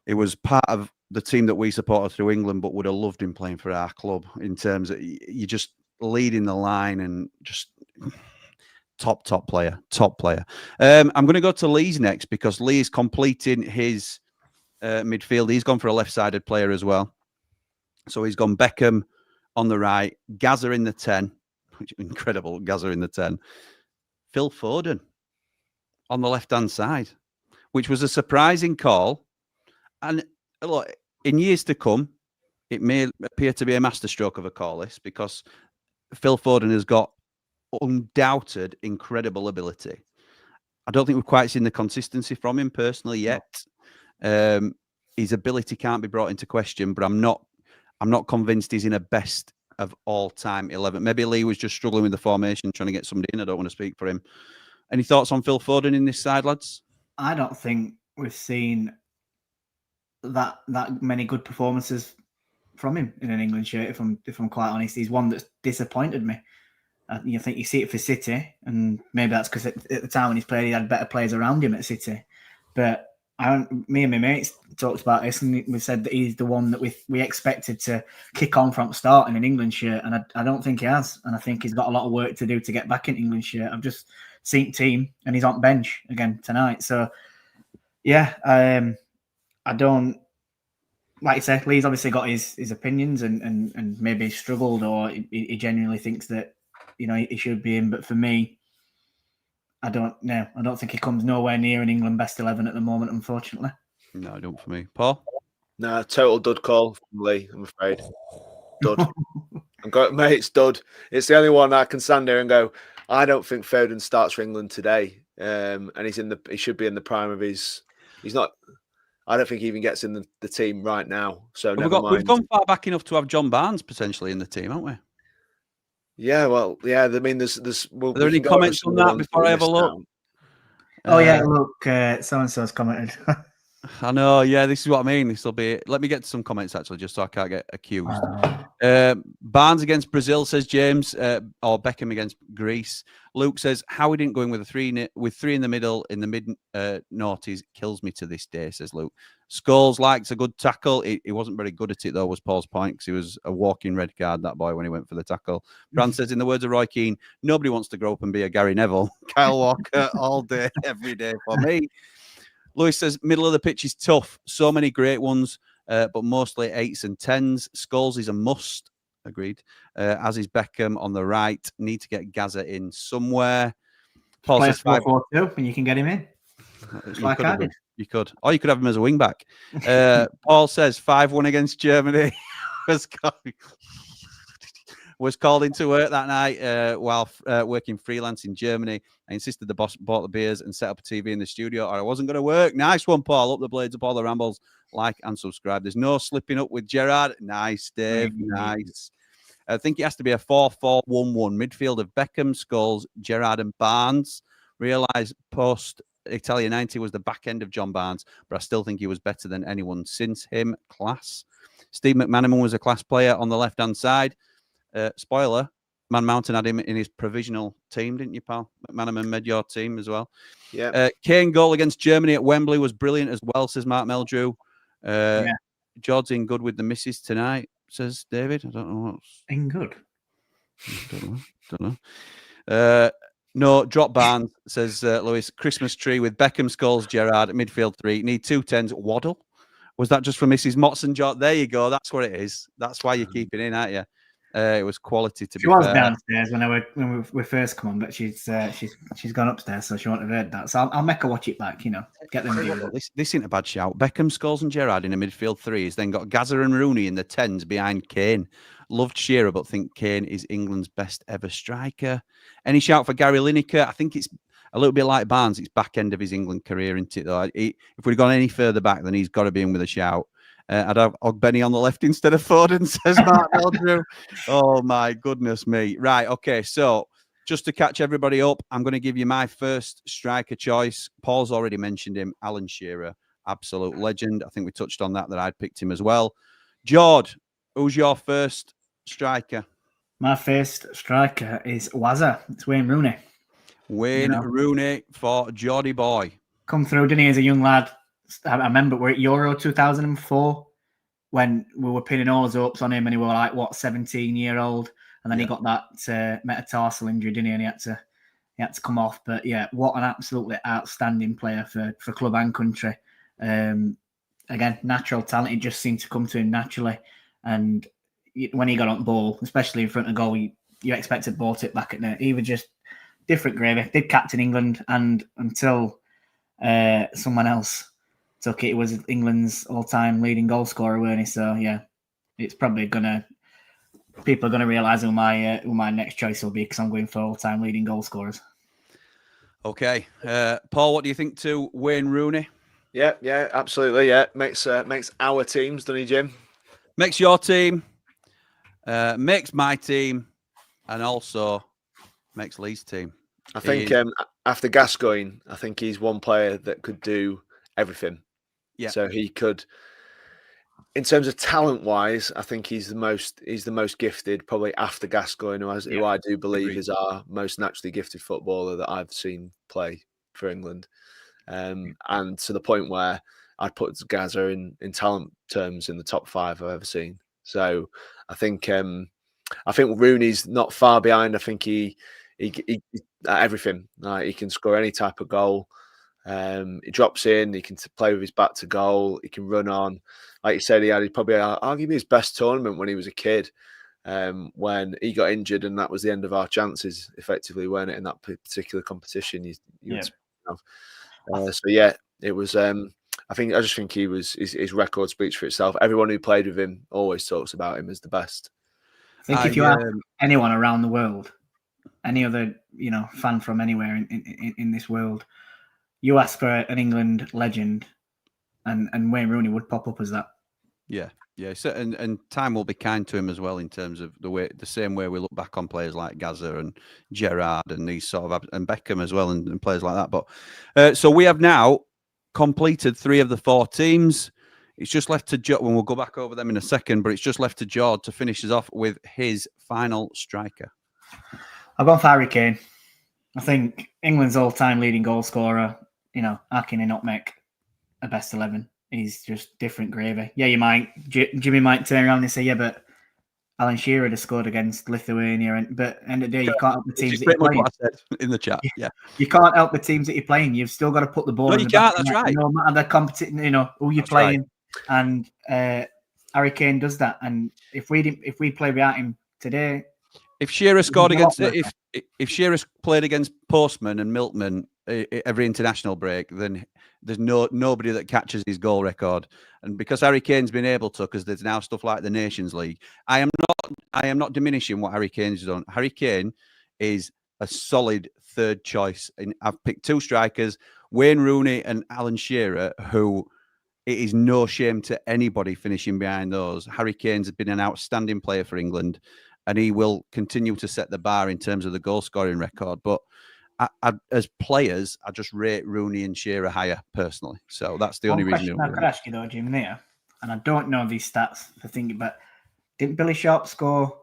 It was part of the team that we supported through England, but would have loved him playing for our club in terms of you just leading the line and just Top player. I'm going to go to Lee's next because Lee is completing his midfield. He's gone for a left-sided player as well. So he's gone Beckham on the right, Gazza in the 10, which incredible, Gazza in the 10. Phil Foden on the left-hand side, which was a surprising call. And look, in years to come, it may appear to be a masterstroke of a call this because Phil Foden has got undoubted incredible ability. I don't think we've quite seen the consistency from him personally yet. His ability can't be brought into question, but I'm not convinced he's in a best of all time 11. Maybe Lee was just struggling with the formation, trying to get somebody in. I don't want to speak for him. Any thoughts on Phil Foden in this side, lads? I don't think we've seen that many good performances from him in an England shirt. If I'm quite honest, he's one that's disappointed me. You think you see it for City, and maybe that's because at the time when he's played, he had better players around him at City. But me and my mates talked about this, and we said that he's the one that we expected to kick on from start in an England shirt, and I don't think he has. And I think he's got a lot of work to do to get back in England shirt. I've just seen team, and he's on bench again tonight. So yeah, I don't. Like I say, Lee's obviously got his opinions and maybe struggled, or he genuinely thinks that he should be in. But for me, I don't know. I don't think he comes nowhere near an England best 11 at the moment, unfortunately. No, I don't for me. Paul? No, total dud call from Lee, I'm afraid. Dud. Mate, it's dud. It's the only one I can stand there and go, I don't think Foden starts for England today. And he should be in the prime of he's not. I don't think he even gets in the team right now. So we've gone far back enough to have John Barnes potentially in the team, haven't we? Yeah, well, yeah. I mean, there's. Are there any comments on that before I have a look? Look, so and so's commented. I know. Yeah, this is what I mean. This will be. Let me get to some comments actually, just so I can't get accused. Barnes against Brazil, says James, or Beckham against Greece. Luke says how he didn't go in with three in the middle in the mid noughties kills me to this day, says Luke. Scholes likes a good tackle. He wasn't very good at it though, was Paul's point, because he was a walking red card, that boy, when he went for the tackle. Fran says, in the words of Roy Keane, nobody wants to grow up and be a Gary Neville. Kyle Walker all day, every day for me. Lewis says, middle of the pitch is tough. So many great ones, but mostly 8s and 10s. Scholes is a must. Agreed. As is Beckham on the right. Need to get Gazza in somewhere. Paul says 5-4-2, and you can get him in. Like I did. You could. Or you could have him as a wing back. Paul says 5-1 against Germany. was called into work that night while working freelance in Germany. I insisted the boss bought the beers and set up a TV in the studio, or I wasn't going to work. Nice one, Paul. Up the blades, up all the rambles. Like and subscribe. There's no slipping up with Gerrard. Nice, Dave. Nice. I think it has to be a 4-4-1-1 midfield of Beckham, Scholes, Gerrard, and Barnes. Realise post Italia 90 was the back end of John Barnes, but I still think he was better than anyone since him. Class. Steve McManaman was a class player on the left-hand side. Spoiler, Man Mountain had him in his provisional team, didn't you, pal? McManaman made your team as well. Yeah. Kane goal against Germany at Wembley was brilliant as well, says Mark Meldrew. Jord's in good with the missus tonight, says David. I don't know what's in good. Don't know. No, drop Barnes, says Lewis. Christmas tree with Beckham, Scholes, Gerrard, midfield 3. Need 2 10s. Waddle. Was that just for Mrs. Motson, Jord? There you go. That's what it is. That's why you're keeping in, aren't you? It was quality to be fair. She was downstairs when we first come on, but she's gone upstairs, so she won't have heard that. So I'll make her watch it back. Get them. This isn't a bad shout. Beckham, Scholes, and Gerrard in a midfield 3. He's then got Gazza and Rooney in the 10s behind Kane. Loved Shearer, but think Kane is England's best ever striker. Any shout for Gary Lineker? I think it's a little bit like Barnes. It's back end of his England career, isn't it? Though, if we'd gone any further back, then he's got to be in with a shout. I'd have Ogbenny on the left instead of Foden, says Mark Meldrew. Oh, my goodness me. Right, okay, so just to catch everybody up, I'm going to give you my first striker choice. Paul's already mentioned him, Alan Shearer, absolute legend. I think we touched on that I'd picked him as well. Jord, who's your first striker? My first striker is Wazza. It's Wayne Rooney. Rooney for Geordie boy. Come through, didn't he, as a young lad? I remember we're at Euro 2004 when we were pinning all his hopes on him, and he was like 17-year-old, and then he got that metatarsal injury, didn't he? And he he had to come off. But yeah, what an absolutely outstanding player for club and country. Again, natural talent. It just seemed to come to him naturally. And when he got on ball, especially in front of goal, you expected ball tip back at net. He was just different gravy. Did captain England, and until someone else took it, it was England's all-time leading goal scorer, weren't he? So yeah, it's probably people are gonna realise who my next choice will be, because I'm going for all-time leading goal scorers. Okay, Paul, what do you think to Wayne Rooney? Yeah, absolutely. Yeah, makes our teams, doesn't he, Jim? Makes your team, makes my team, and also makes Lee's team. I think after Gascoigne, I think he's one player that could do everything. Yeah. So he could, in terms of talent-wise, I think he's the most gifted, probably after Gascoigne, who I do believe is our most naturally gifted footballer that I've seen play for England. And to the point where I'd put Gazza in talent terms in the top 5 I've ever seen. So I think Rooney's not far behind. I think he everything. He can score any type of goal. He drops in. He can play with his back to goal. He can run on. Like you said, he had probably arguably his best tournament when he was a kid. When he got injured, and that was the end of our chances, effectively, weren't it, in that particular competition? So yeah, it was. I just think his record speaks for itself. Everyone who played with him always talks about him as the best. I think if you ask anyone around the world, any other fan from anywhere in this world, you ask for an England legend, and Wayne Rooney would pop up as that. Yeah. So, and time will be kind to him as well, in terms of the same way we look back on players like Gazza and Gerrard and these sort of, and Beckham as well, and players like that. But so we have now completed 3 of the 4 teams. It's just left to Jord, and we'll go back over them in a second, but it's just left to Jord to finish us off with his final striker. I've gone for Harry Kane. I think England's all-time leading goal scorer. How can he not make a best 11? He's just different gravy. Yeah, Jimmy might turn around and say, yeah, but Alan Shearer has scored against Lithuania, but end of the day, you can't help the teams that you're playing. What I said in the chat. Yeah, you can't help the teams that you're playing. You've still got to put the ball. No, you can't. That's right. No matter the competition, who you're playing, right. And Harry Kane does that. And if we play without him today, if Shearer scored against, if Shearer played against Postman and Milkman every international break, then there's nobody that catches his goal record. And because Harry Kane's been able to, because there's now stuff like the Nations League, I am not diminishing what Harry Kane's done. Harry Kane is a solid third choice. And I've picked 2 strikers, Wayne Rooney and Alan Shearer, who it is no shame to anybody finishing behind those. Harry Kane's been an outstanding player for England, and he will continue to set the bar in terms of the goal scoring record. But as players, I just rate Rooney and Shearer higher personally. So that's the only reason. I could ask you though, Jim, there, and I don't know these stats for thinking, but didn't Billy Sharp score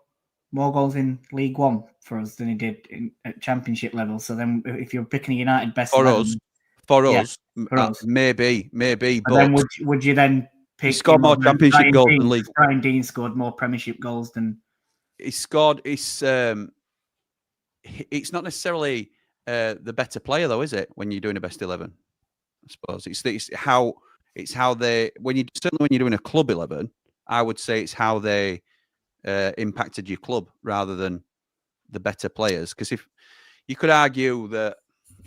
more goals in League One for us than he did at Championship level? So then, if you're picking a United best for 11, us, maybe. But then would you then pick? He scored more Championship goals than League. Brian Dean scored more Premiership goals than he scored. It's not necessarily the better player, though, is it? When you're doing a best 11, I suppose it's how they when you're doing a club 11, I would say it's how they impacted your club rather than the better players. Because if you could argue that,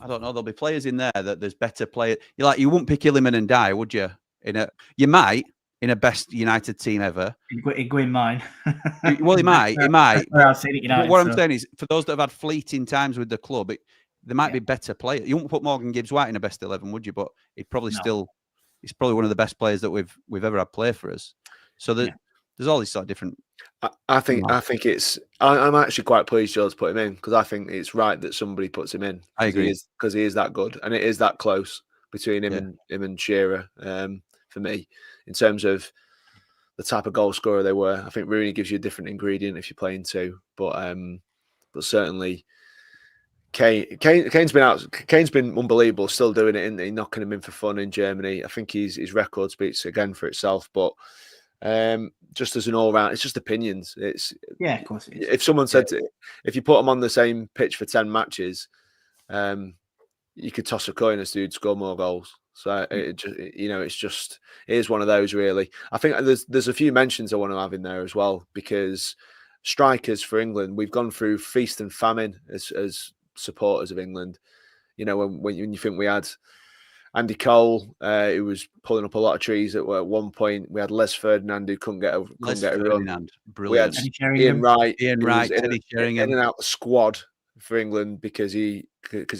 I don't know, there'll be players in there that there's better players. You wouldn't pick Illiman and Dye, would you? You might in a best United team ever. He'd go in mine. Well, he might. I've seen it United, what I'm saying is, for those that have had fleeting times with the club, there might be better players. You wouldn't put Morgan Gibbs-White in a best 11, would you? But he'd probably he's probably one of the best players that we've ever had play for us. So there's all these sort of different. I think it's. I'm actually quite pleased Joe's put him in, because I think it's right that somebody puts him in. I agree, because he is that good, and it is that close between him and Shearer. For me, in terms of the type of goal scorer they were, I think Rooney gives you a different ingredient if you're playing 2, but certainly Kane's been unbelievable, still doing it, isn't he? Knocking him in for fun in Germany. I think his record speaks again for itself, but just as an all-round, it's just opinions. Of course it is. If someone said if you put them on the same pitch for 10 matches, you could toss a coin as dude score more goals. So it just, it is one of those really. I think there's a few mentions I want to have in there as well, because strikers for England, we've gone through feast and famine as supporters of England. When you think we had Andy Cole, who was pulling up a lot of trees at one point. We had Les Ferdinand, who couldn't get a run. Brilliant. We had Ian Wright, Teddy Sheringham, in and out the squad for England because he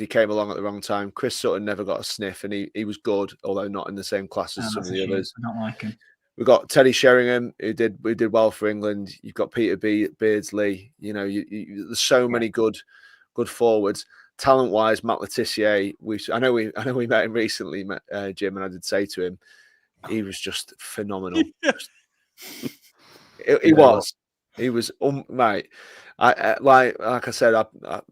came along at the wrong time. Chris Sutton never got a sniff, and he was good, although not in the same class as some of the others. I don't like him. We've got Teddy Sheringham, who did well for England. You've got Peter Beardsley. There's so many good forwards. Talent-wise, Matt Letizia. I know we met him recently, Jim, and I did say to him, he was just phenomenal. He was, mate. Like I said,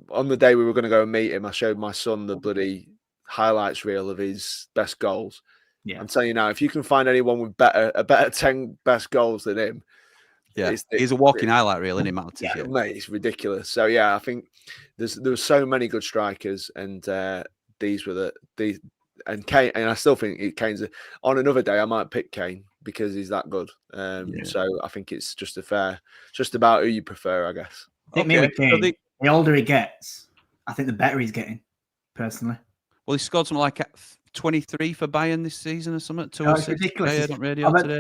on the day we were going to go and meet him, I showed my son the bloody highlights reel of his best goals. Yeah. I'm telling you now, if you can find anyone with a better 10 best goals than him, he's a walking highlight reel, isn't he, Matt Letizia? Yeah, mate, it's ridiculous. So yeah, I think there were so many good strikers, and these were and Kane, and I still think Kane's on another day. I might pick Kane because he's that good. So I think it's just about who you prefer, I guess. I think me with Kane, the older he gets, I think the better he's getting, personally. Well, he scored something like 23 for Bayern this season or something. It's ridiculous.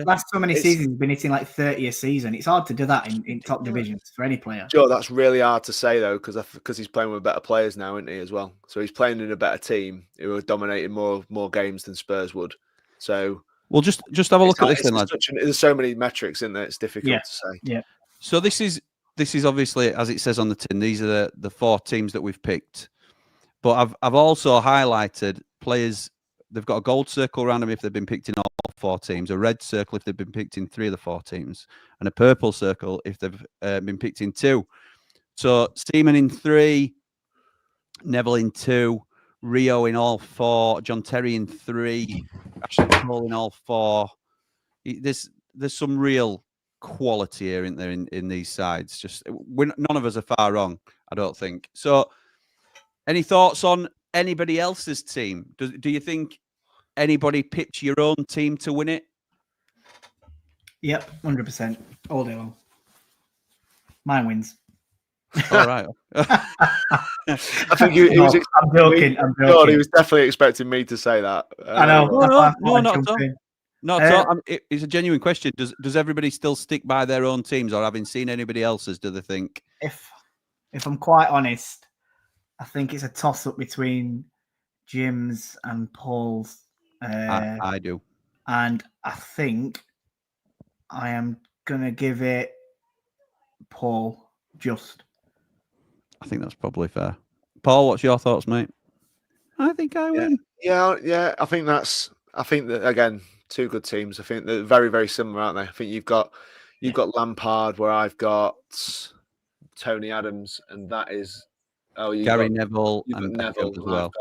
Last so many seasons, he's been hitting like 30 a season. It's hard to do that in top divisions for any player. Joe, that's really hard to say though, because he's playing with better players now, isn't he, as well? So he's playing in a better team who are dominating more games than Spurs would. So well, just have a look at this then, lads. There's so many metrics in there; it's difficult to say. Yeah. So this is obviously, as it says on the tin, these are the 4 teams that we've picked. But I've also highlighted players. They've got a gold circle around them if they've been picked in all 4 teams, a red circle if they've been picked in 3 of the 4 teams, and a purple circle if they've been picked in 2. So Seaman in 3, Neville in 2, Rio in all 4, John Terry in 3, Ashley Cole in all 4. There's some real quality here, isn't there, in these sides? None of us are far wrong, I don't think. So any thoughts on anybody else's team? Do you think anybody pitch your own team to win it? Yep, 100%. All day long. Mine wins. All right. I think he was. I'm joking. God, he was definitely expecting me to say that. I know. No, not at all. Not at all. It's a genuine question. Does everybody still stick by their own teams, or having seen anybody else's, do they think? If I'm quite honest, I think it's a toss-up between Jim's and Paul's. I do. And I think I am going to give it Paul just. I think that's probably fair. Paul, what's your thoughts, mate? I think I win. Yeah. I think that, again, 2 good teams. I think they're very, very similar, aren't they? I think you've got Lampard, where I've got Tony Adams, and that is... Gary Neville and Neville as well.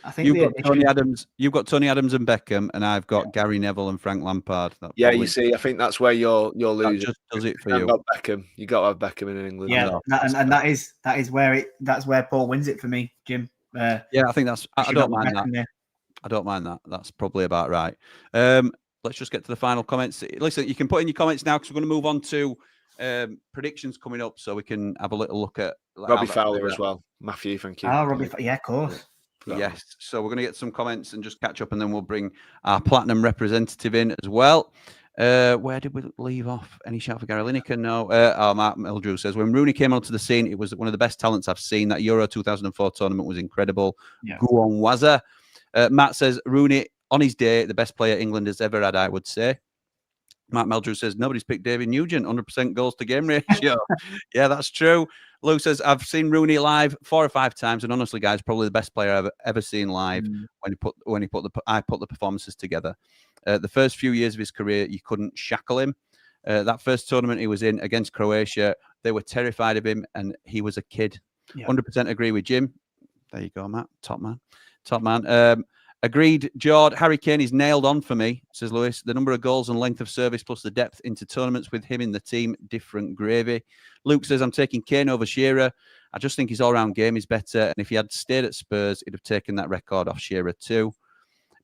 I think you've got Tony Adams. You've got Tony Adams and Beckham, and I've got Gary Neville and Frank Lampard. You see, I think that's where you're losing. That just does it for you. Got Beckham. You got to have Beckham in England. Yeah, and that's where Paul wins it for me, Jim. I think that's. I don't mind that. I don't mind that. That's probably about right. Let's just get to the final comments. Listen, you can put in your comments now because we're going to move on to predictions coming up, so we can have a little look at Robbie Fowler as well. Matthew, thank you. Oh, Robbie, yeah, of course. Yes, so we're going to get some comments and just catch up, and then we'll bring our platinum representative in as well. Where did we leave off? Any shout for Gary Lineker? No. Mark Meldrew says, when Rooney came onto the scene, it was one of the best talents I've seen. That Euro 2004 tournament was incredible. Yeah. Go on, Wazza. Matt says, Rooney, on his day, the best player England has ever had, I would say. Mark Meldrew says, nobody's picked David Nugent, 100% goals to game ratio. Yeah, that's true. Lou says, I've seen Rooney live 4 or 5 times, and honestly, guys, probably the best player I've ever seen live when I put the performances together. The first few years of his career, you couldn't shackle him. That first tournament he was in against Croatia, they were terrified of him, and he was a kid. Yeah. 100% agree with Jim. There you go, Matt. Top man. Agreed, Jord. Harry Kane is nailed on for me, says Lewis. The number of goals and length of service plus the depth into tournaments with him in the team, different gravy. Luke says, I'm taking Kane over Shearer. I just think his all-round game is better. And if he had stayed at Spurs, he'd have taken that record off Shearer too.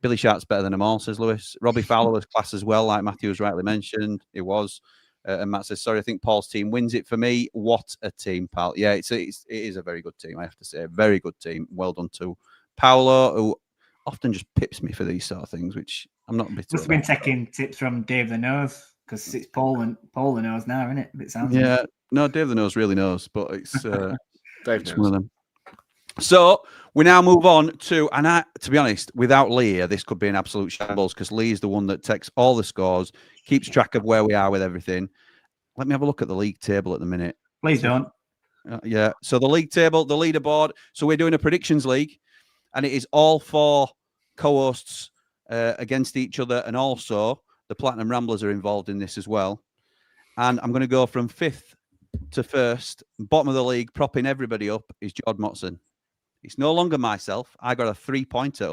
Billy Sharp's better than them all, says Lewis. Robbie Fowler was class as well, like Matthew was rightly mentioned. It was. And Matt says, sorry, I think Paul's team wins it for me. What a team, pal. Yeah, it is a very good team, I have to say. A very good team. Well done to Paolo, who often just pips me for these sort of things, which I'm not bitter Must have been taking tips from Dave the Nose, because it's Paul the Nose now, isn't it? It sounds like. No, Dave the Nose really knows, but it's Dave knows. One of them. So we now move on to, and to be honest, without Lee here, this could be an absolute shambles, because Lee is the one that takes all the scores, keeps track of where we are with everything. Let me have a look at the league table at the minute. Please don't. Yeah. So the league table, the leaderboard. So we're doing a predictions league, and it is all 4 co-hosts against each other, and also the Platinum Ramblers are involved in this as well. And I'm going to go from 5th to 1st. Bottom of the league, propping everybody up, is Jord Motson. It's no longer myself. I got a 3-pointer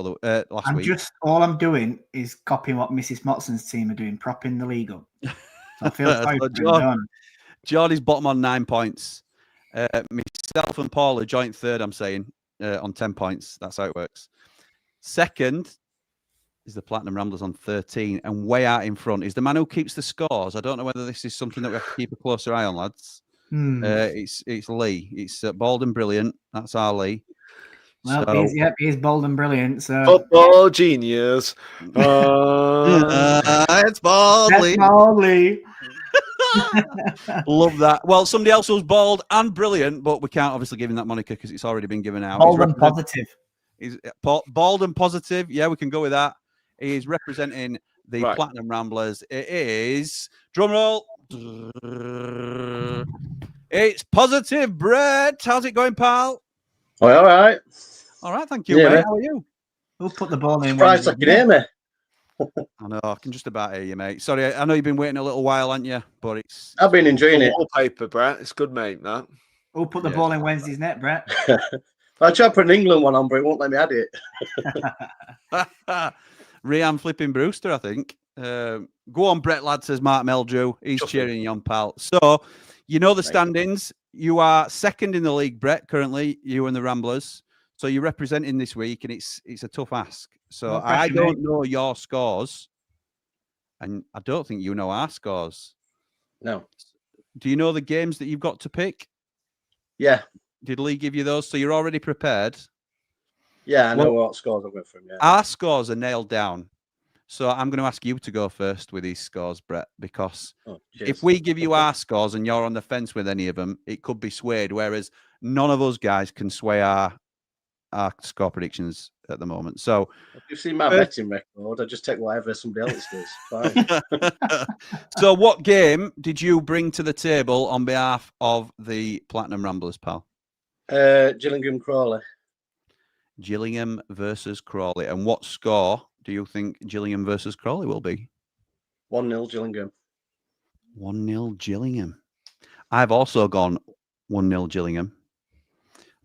last week. All I'm doing is copying what Mrs. Motson's team are doing, propping the league up. So I feel sorry for him. Jord is bottom on 9 points. Myself and Paul are joint third, I'm saying, on 10 points. That's how it works. Second is the Platinum Ramblers on 13, and way out in front is the man who keeps the scores. I don't know whether this is something that we have to keep a closer eye on, lads. It's Lee. It's Bald and Brilliant. That's our Lee. Well, he's bold and brilliant. So football genius. It's Baldly. Love that. Well, somebody else was bald and brilliant, but we can't obviously give him that moniker because it's already been given out. Bald and positive. He's bald and positive. Yeah, we can go with that. He's representing the Platinum Ramblers. It is, drum roll. It's Positive Brett. How's it going, pal? All right. All right, thank you, mate. How are you? Who put the ball in? Surprised I can hear me. I know, I can just about hear you, mate. Sorry, I know you've been waiting a little while, haven't you? But I've been enjoying it. Wallpaper, Brett. It's good, mate, that. Who put the ball in Wednesday's net, Brett? I tried to put an England one on, but it won't let me add it. Rian Flipping Brewster, I think. Go on, Brett, lad, says Mark Meldrew. He's cheering you on, pal. So, you know the standings. You are second in the league, Brett, currently, you and the Ramblers. So you're representing this week, and it's a tough ask. So I don't know your scores, and I don't think you know our scores. No. Do you know the games that you've got to pick? Yeah. Did Lee give you those? So you're already prepared? Yeah, I know what scores I went from. Yeah. Our scores are nailed down. So I'm going to ask you to go first with these scores, Brett, because if we give you our scores and you're on the fence with any of them, it could be swayed, whereas none of us guys can sway our score predictions at the moment. So if you've seen my betting record, I just take whatever somebody else does. Fine. So what game did you bring to the table on behalf of the Platinum Ramblers, pal? Gillingham Crawley. Gillingham versus Crawley. And what score do you think Gillingham versus Crawley will be? 1-0 Gillingham. 1-0 Gillingham. I've also gone 1-0 Gillingham.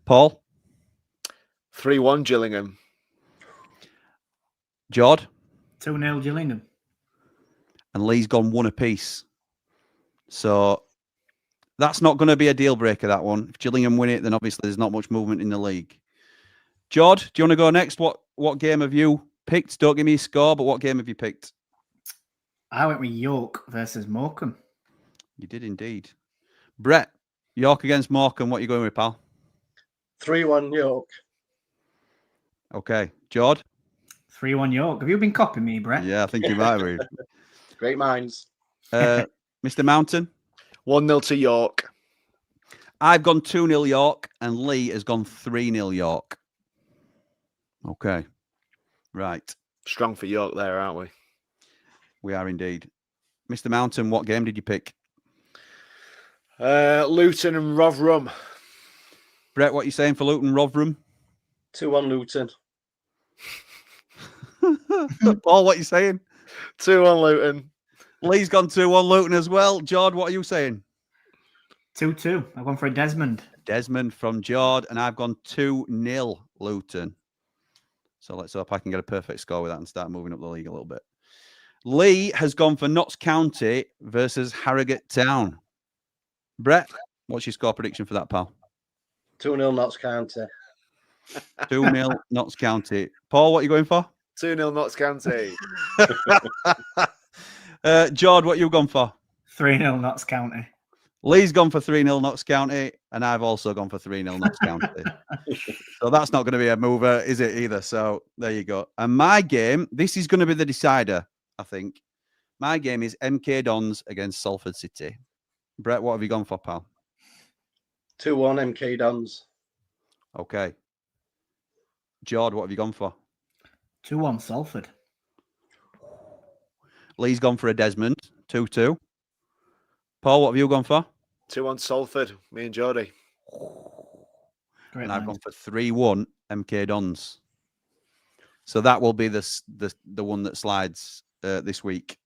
Paul? 3-1 Gillingham. Jord? 2-0 Gillingham. And Lee's gone 1 apiece. So that's not going to be a deal breaker, that one. If Gillingham win it, then obviously there's not much movement in the league. Jord, do you want to go next? What game have you picked? Don't give me a score, but what game have you picked? I went with York versus Morecambe. You did indeed. Brett, York against Morecambe. What are you going with, pal? 3-1 York. Okay. Jord? 3-1 York. Have you been copying me, Brett? Yeah, I think you might have. Great minds. Mr. Mountain? 1-0 to York. I've gone 2-0 York, and Lee has gone 3-0 York. Okay. Right. Strong for York there, aren't we? We are indeed. Mr. Mountain, what game did you pick? Luton and Rotherham. Brett, what are you saying for Luton, Rotherham? 2-1 Luton. Paul, what are you saying? 2-1 Luton. Lee's gone 2-1 Luton as well. Jord, what are you saying? 2-2. I've gone for a Desmond. Desmond from Jord, and I've gone 2-0 Luton. So let's hope I can get a perfect score with that and start moving up the league a little bit. Lee has gone for Notts County versus Harrogate Town. Brett, what's your score prediction for that, pal? 2-0 Notts County. 2-0 Notts County. Paul, what are you going for? 2-0 Notts County. Jord, what you gone for? 3-0 Notts County. Lee's gone for 3-0 Notts County, and I've also gone for 3-0 Notts County. So that's not going to be a mover, is it, either? So there you go. And my game, this is going to be the decider, I think. My game is MK Dons against Salford City. Brett, what have you gone for, pal? 2-1 MK Dons. Okay. Jord, what have you gone for? 2-1 Salford. Lee's gone for a Desmond, 2-2. Paul, what have you gone for? 2-1 Salford, me and Geordie. Great And I've minds. gone for 3-1 MK Dons. So that will be the one that slides this week.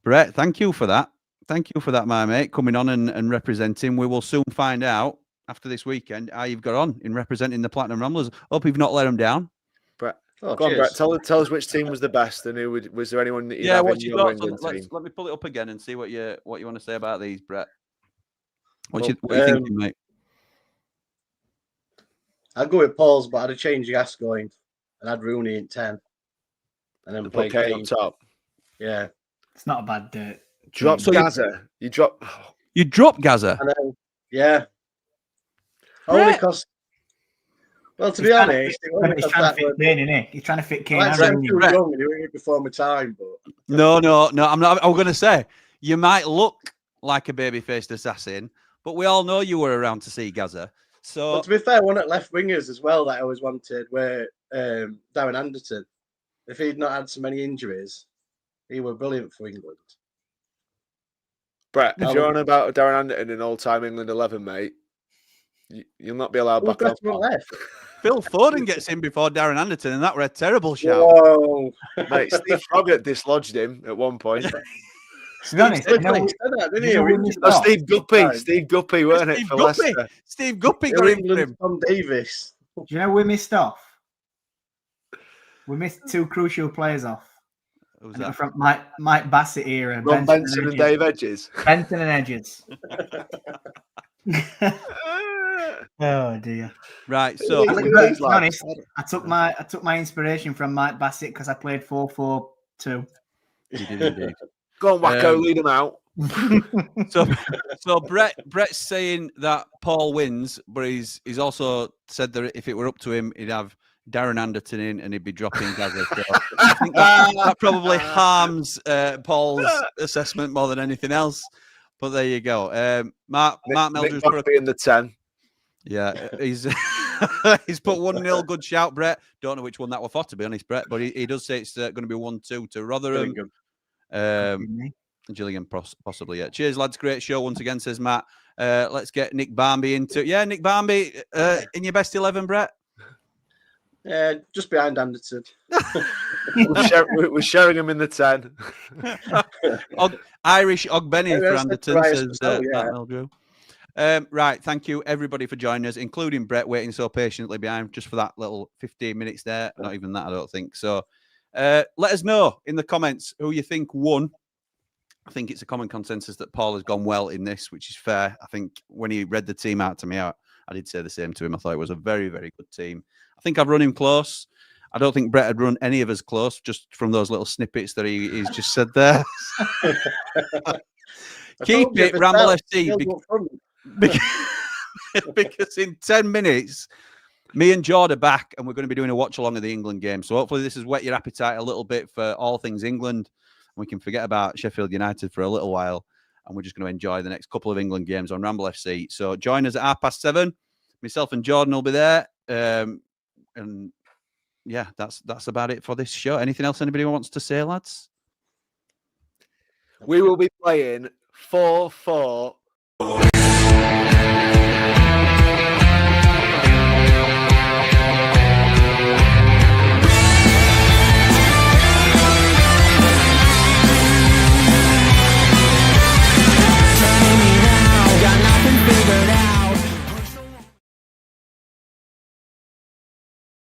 Brett, thank you for that. Thank you for that, my mate, coming on and representing. We will soon find out after this weekend how you've got on in representing the Platinum Ramblers. Hope you've not let them down. Brett, Oh, go on, cheers. Brett. Tell us which team was the best, and who was there anyone that you'd Yeah, have what in you your got? England team? Let me pull it up again and see what you want to say about these, Brett. What Well, you thinking, mate? I'd go with Paul's, but I'd have changed Gascoigne and I'd Rooney in 10. And then And play put Kane Kane. up top. Yeah. It's not a bad Drop So Gazza. You drop. You dropped Gazza. And then, yeah. Only Brett. because, well, to be honest, it wasn't He's because trying that to fit was- Kane in it. He's trying to fit Kane. I and said I'm Rooney. too Brett. young and doing it before my time, but No, I'm not. I'm going to say you might look like a baby-faced assassin, but we all know you were around to see Gazza. So but to be fair, one at left wingers as well that I always wanted were Darren Anderton. If he'd not had so many injuries, he were brilliant for England. Brett, if I'll- you're on about Darren Anderton in all-time England 11, mate, you'll not be allowed Who's back on. best on left? Phil Foden gets in before Darren Anderton, and that were a terrible shout. Whoa. Mate, Steve Froggatt dislodged him at one point. To be honest, Steve you know, Guppy said that, didn't you he? know We're when you England- Oh, stop. Steve Guppy. Steve Guppy, weren't it, Steve for Guppy. Leicester? Steve Guppy They got were in for England's him. Tom Davis. do you know we missed off? We missed two crucial players off. Who's And it that? was from Mike Bassett era. Ron Benson and Dave Edges. Benson and Edges. Oh dear. Right. So Look at But these to be lads. honest, I took my inspiration from Mike Bassett because I played 4-4-2. you did indeed. Go on, Wacko, Um, lead him out. So Brett's saying that Paul wins, but he's also said that if it were up to him, he'd have Darren Anderton in and he'd be dropping Gazza. So I think that probably harms Paul's assessment more than anything else. But there you go. Mark Nick Meldrew's put Buckby in the 10. he's he's put 1-0. Good shout, Brett. Don't know which one that was for, to be honest, Brett. But he does say it's going to be 1-2 to Rotherham. Gillingham possibly. Yeah. Cheers, lads. Great show once again, says Matt. Let's get Nick Barmby into. Yeah, Nick Barmby in your best 11, Brett. Yeah, just behind Anderton. We're sharing him in the 10. Irish Ogbenny for that's Anderton, right, says so, yeah. Matt Meldrew. Right, thank you everybody for joining us, including Brett waiting so patiently behind just for that little 15 minutes there. Not even that, I don't think. So let us know in the comments who you think won. I think it's a common consensus that Paul has gone well in this, which is fair. I think when he read the team out to me, I did say the same to him. I thought it was a very, very good team. I think I've run him close. I don't think Brett had run any of us close, just from those little snippets that he's just said there. Keep it, Ramble FC, because in 10 minutes, me and Jord are back, and we're going to be doing a watch-along of the England game. So hopefully this has whet your appetite a little bit for all things England. We can forget about Sheffield United for a little while, and we're just going to enjoy the next couple of England games on Ramble FC. So join us at 7:30. Myself and Jordan will be there. And yeah, that's about it for this show. Anything else anybody wants to say, lads? We will be playing 4-4.